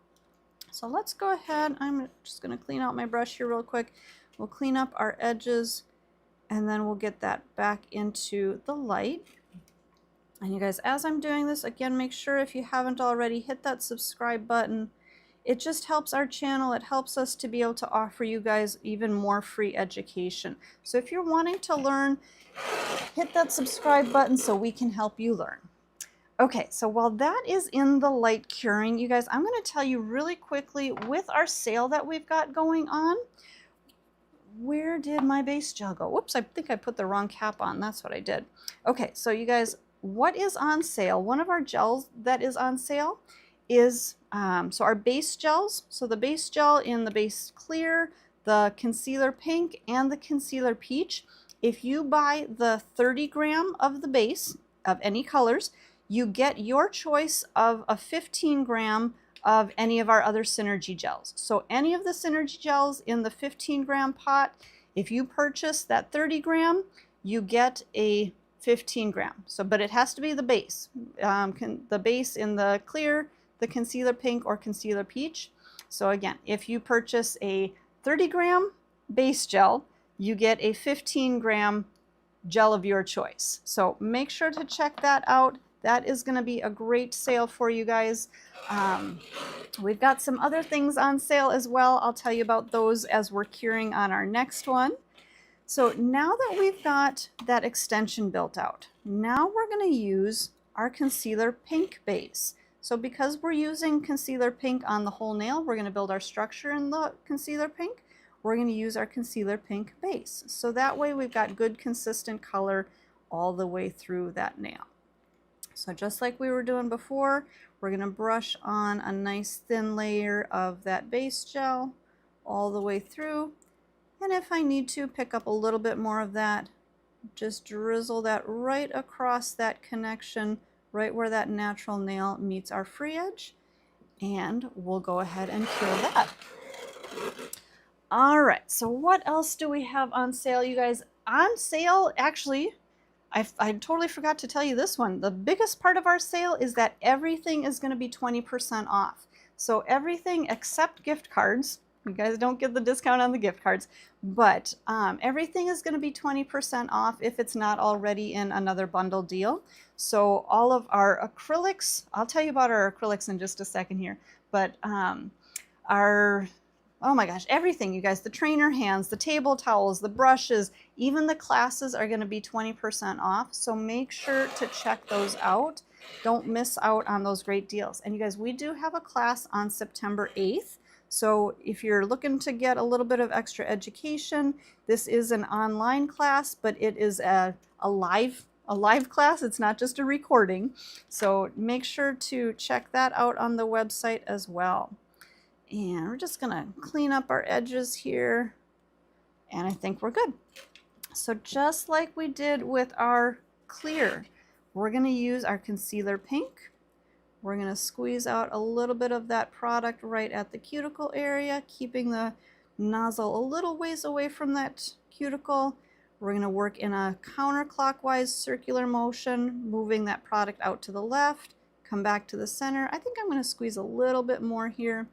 So let's go ahead. I'm just going to clean out my brush here real quick. We'll clean up our edges and then we'll get that back into the light. And you guys, as I'm doing this, again, make sure if you haven't already, hit that subscribe button. It just helps our channel. It helps us to be able to offer you guys even more free education. So if you're wanting to learn, hit that subscribe button so we can help you learn. Okay, so while that is in the light curing, you guys, I'm going to tell you really quickly with our sale that we've got going on. Where did my base gel go? Whoops, I think I put the wrong cap on. That's what I did. Okay, so you guys, what is on sale? One of our gels that is on sale is so our base gels. So the base gel in the base clear, the concealer pink and the concealer peach. If you buy the 30 gram of the base of any colors, you get your choice of a 15 gram of any of our other Synergy gels. So any of the Synergy gels in the 15 gram pot, if you purchase that 30 gram, you get a 15 gram. So, but it has to be the base. The base in the clear, the concealer pink, or concealer peach. So again, if you purchase a 30 gram base gel, you get a 15 gram gel of your choice. So make sure to check that out. That is going to be a great sale for you guys. We've got some other things on sale as well. I'll tell you about those as we're curing on our next one. So now that we've got that extension built out, now we're going to use our concealer pink base. So because we're using concealer pink on the whole nail, we're going to build our structure in the concealer pink. We're going to use our concealer pink base. So that way we've got good consistent color all the way through that nail. So just like we were doing before, we're going to brush on a nice thin layer of that base gel all the way through. And if I need to, pick up a little bit more of that, just drizzle that right across that connection, right where that natural nail meets our free edge. And we'll go ahead and cure that. All right, so what else do we have on sale, you guys? On sale, actually, I totally forgot to tell you this one. The biggest part of our sale is that everything is going to be 20% off. So everything except gift cards. You guys don't get the discount on the gift cards, but everything is going to be 20% off if it's not already in another bundle deal. So all of our acrylics, I'll tell you about our acrylics in just a second here, but oh my gosh, everything, you guys, the trainer hands, the table towels, the brushes, even the classes are going to be 20% off. So make sure to check those out. Don't miss out on those great deals. And you guys, we do have a class on September 8th. So if you're looking to get a little bit of extra education, this is an online class, but it is a live class. It's not just a recording. So make sure to check that out on the website as well. And we're just going to clean up our edges here. And I think we're good. So just like we did with our clear, we're going to use our concealer pink. We're going to squeeze out a little bit of that product right at the cuticle area, keeping the nozzle a little ways away from that cuticle. We're going to work in a counterclockwise circular motion, moving that product out to the left, come back to the center. I think I'm going to squeeze a little bit more here.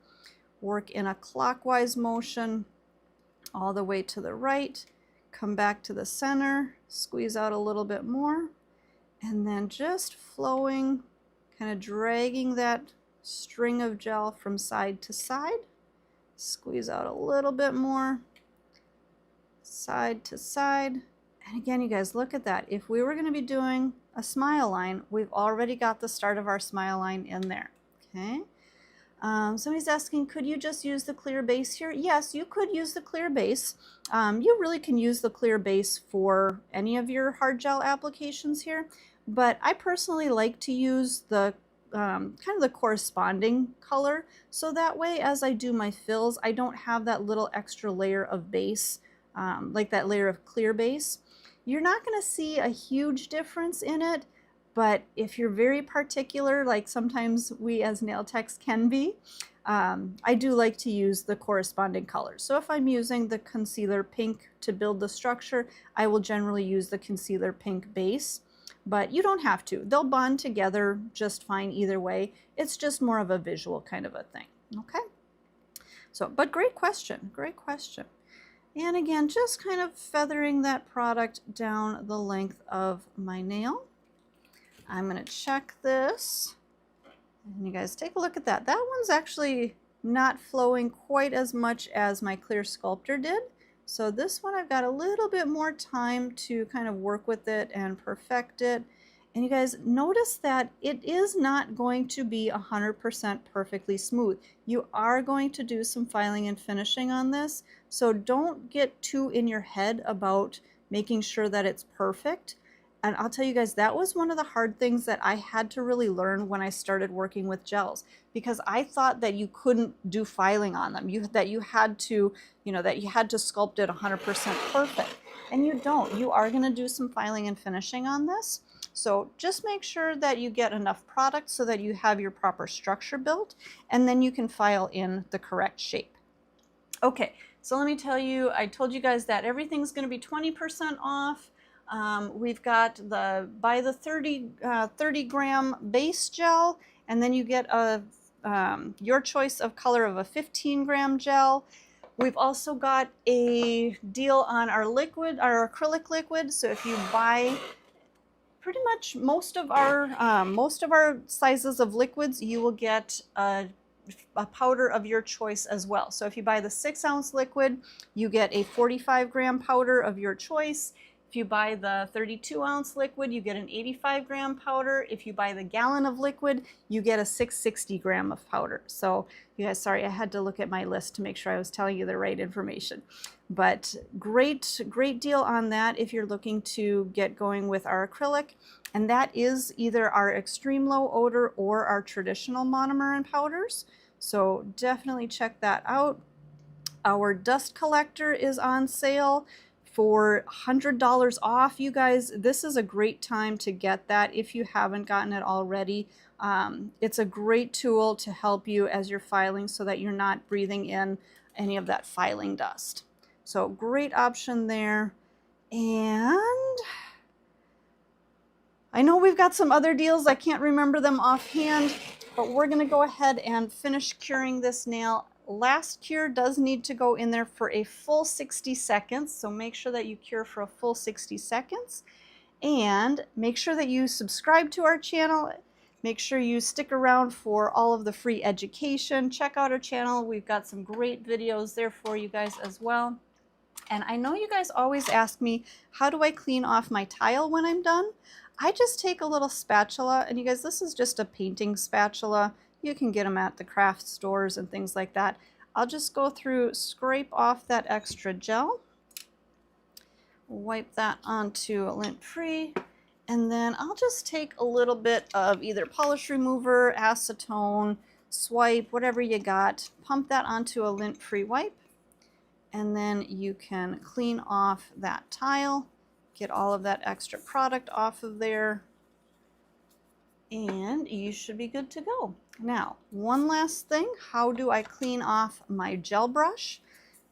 Work in a clockwise motion all the way to the right, come back to the center, squeeze out a little bit more, and then just flowing, kind of dragging that string of gel from side to side. Squeeze out a little bit more, side to side. And again, you guys, look at that. If we were going to be doing a smile line, we've already got the start of our smile line in there. Okay. Somebody's asking, could you just use the clear base here? Yes, you could use the clear base. You really can use the clear base for any of your hard gel applications here, but I personally like to use the kind of the corresponding color, so that way as I do my fills, I don't have that little extra layer of base, like that layer of clear base. You're not going to see a huge difference in it. But if you're very particular, like sometimes we as nail techs can be, I do like to use the corresponding colors. So if I'm using the concealer pink to build the structure, I will generally use the concealer pink base. But you don't have to. They'll bond together just fine either way. It's just more of a visual kind of a thing. Okay? So, but great question. Great question. And again, just kind of feathering that product down the length of my nail. I'm going to check this, and you guys take a look at that. That one's actually not flowing quite as much as my clear Sculptor did. So this one I've got a little bit more time to kind of work with it and perfect it. And you guys notice that it is not going to be 100% perfectly smooth. You are going to do some filing and finishing on this. So don't get too in your head about making sure that it's perfect. And I'll tell you guys, that was one of the hard things that I had to really learn when I started working with gels, because I thought that you couldn't do filing on them. That you had to, that you had to sculpt it 100% perfect. And you don't. You are going to do some filing and finishing on this. So just make sure that you get enough product so that you have your proper structure built, and then you can file in the correct shape. Okay, so let me tell you, I told you guys that everything's going to be 20% off. We've got buy the 30 gram base gel, and then you get your choice of color of a 15 gram gel. We've also got a deal on our acrylic liquid. So if you buy pretty much most of our sizes of liquids, you will get a powder of your choice as well. So if you buy the 6-ounce liquid, you get a 45 gram powder of your choice. If you buy the 32-ounce liquid, you get an 85 gram powder. If you buy the gallon of liquid, you get a 660 gram of powder. So you guys, sorry, I had to look at my list to make sure I was telling you the right information. But great deal on that if you're looking to get going with our acrylic. And that is either our extreme low odor or our traditional monomer and powders. So definitely check that out. Our dust collector is on sale for $100 off. You guys, this is a great time to get that if you haven't gotten it already. It's a great tool to help you as you're filing so that you're not breathing in any of that filing dust. So great option there. And I know we've got some other deals. I can't remember them offhand, but we're going to go ahead and finish curing this nail. Last cure does need to go in there for a full 60 seconds, so make sure that you cure for a full 60 seconds. And make sure that you subscribe to our channel. Make sure you stick around for all of the free education. Check out our channel. We've got some great videos there for you guys as well. And I know you guys always ask me, how do I clean off my tile when I'm done? I just take a little spatula, and you guys, this is just a painting spatula. You can get them at the craft stores and things like that. I'll just go through, scrape off that extra gel, wipe that onto a lint free, and then I'll just take a little bit of either polish remover, acetone, swipe, whatever you got, pump that onto a lint free wipe, and then you can clean off that tile, get all of that extra product off of there, and you should be good to go. Now, one last thing, how do I clean off my gel brush?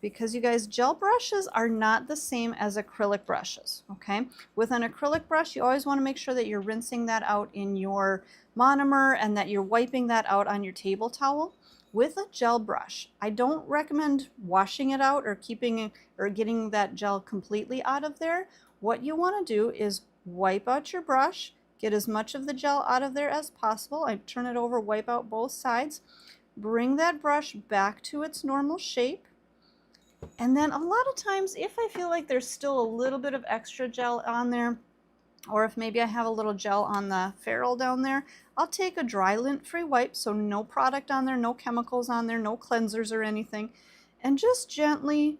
Because you guys, gel brushes are not the same as acrylic brushes, okay? With an acrylic brush, you always want to make sure that you're rinsing that out in your monomer and that you're wiping that out on your table towel. With a gel brush, I don't recommend washing it out or getting that gel completely out of there. What you want to do is wipe out your brush, get as much of the gel out of there as possible. I turn it over, wipe out both sides, bring that brush back to its normal shape. And then a lot of times, if I feel like there's still a little bit of extra gel on there, or if maybe I have a little gel on the ferrule down there, I'll take a dry lint-free wipe, so no product on there, no chemicals on there, no cleansers or anything, and just gently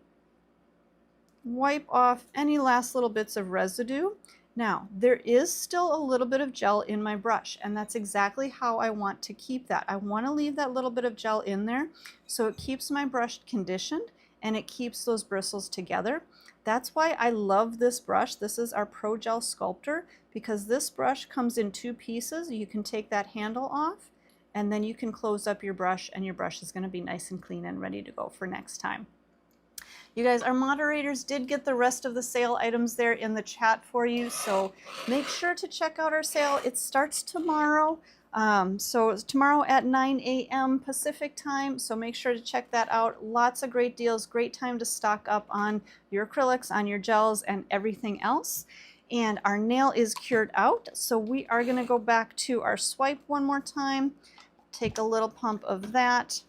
wipe off any last little bits of residue. Now, there is still a little bit of gel in my brush, and that's exactly how I want to keep that. I want to leave that little bit of gel in there so it keeps my brush conditioned and it keeps those bristles together. That's why I love this brush. This is our Pro Gel Sculptor, because this brush comes in 2 pieces. You can take that handle off, and then you can close up your brush, and your brush is going to be nice and clean and ready to go for next time. You guys, our moderators did get the rest of the sale items there in the chat for you, so make sure to check out our sale. It starts tomorrow. So it's tomorrow at 9 a.m. Pacific time, so make sure to check that out. Lots of great deals, great time to stock up on your acrylics, on your gels, and everything else. And our nail is cured out, so we are going to go back to our swipe one more time. Take a little pump of that.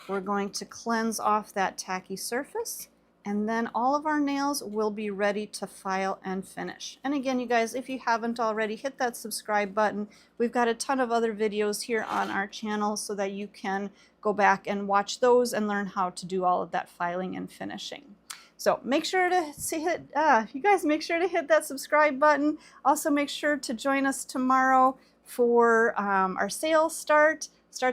We're going to cleanse off that tacky surface. And then all of our nails will be ready to file and finish. And again, you guys, if you haven't already, hit that subscribe button. We've got a ton of other videos here on our channel so that you can go back and watch those and learn how to do all of that filing and finishing. So make sure to you guys make sure to hit that subscribe button. Also make sure to join us tomorrow for our sales starts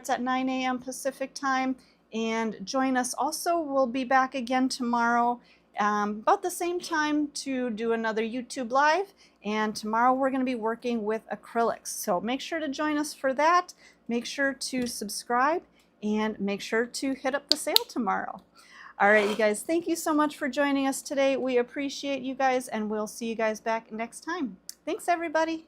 at 9 a.m. Pacific time, and join us. Also, we'll be back again tomorrow about the same time to do another YouTube live, and tomorrow we're going to be working with acrylics. So make sure to join us for that. Make sure to subscribe and make sure to hit up the sale tomorrow. All right, you guys, thank you so much for joining us today. We appreciate you guys, and we'll see you guys back next time. Thanks, everybody.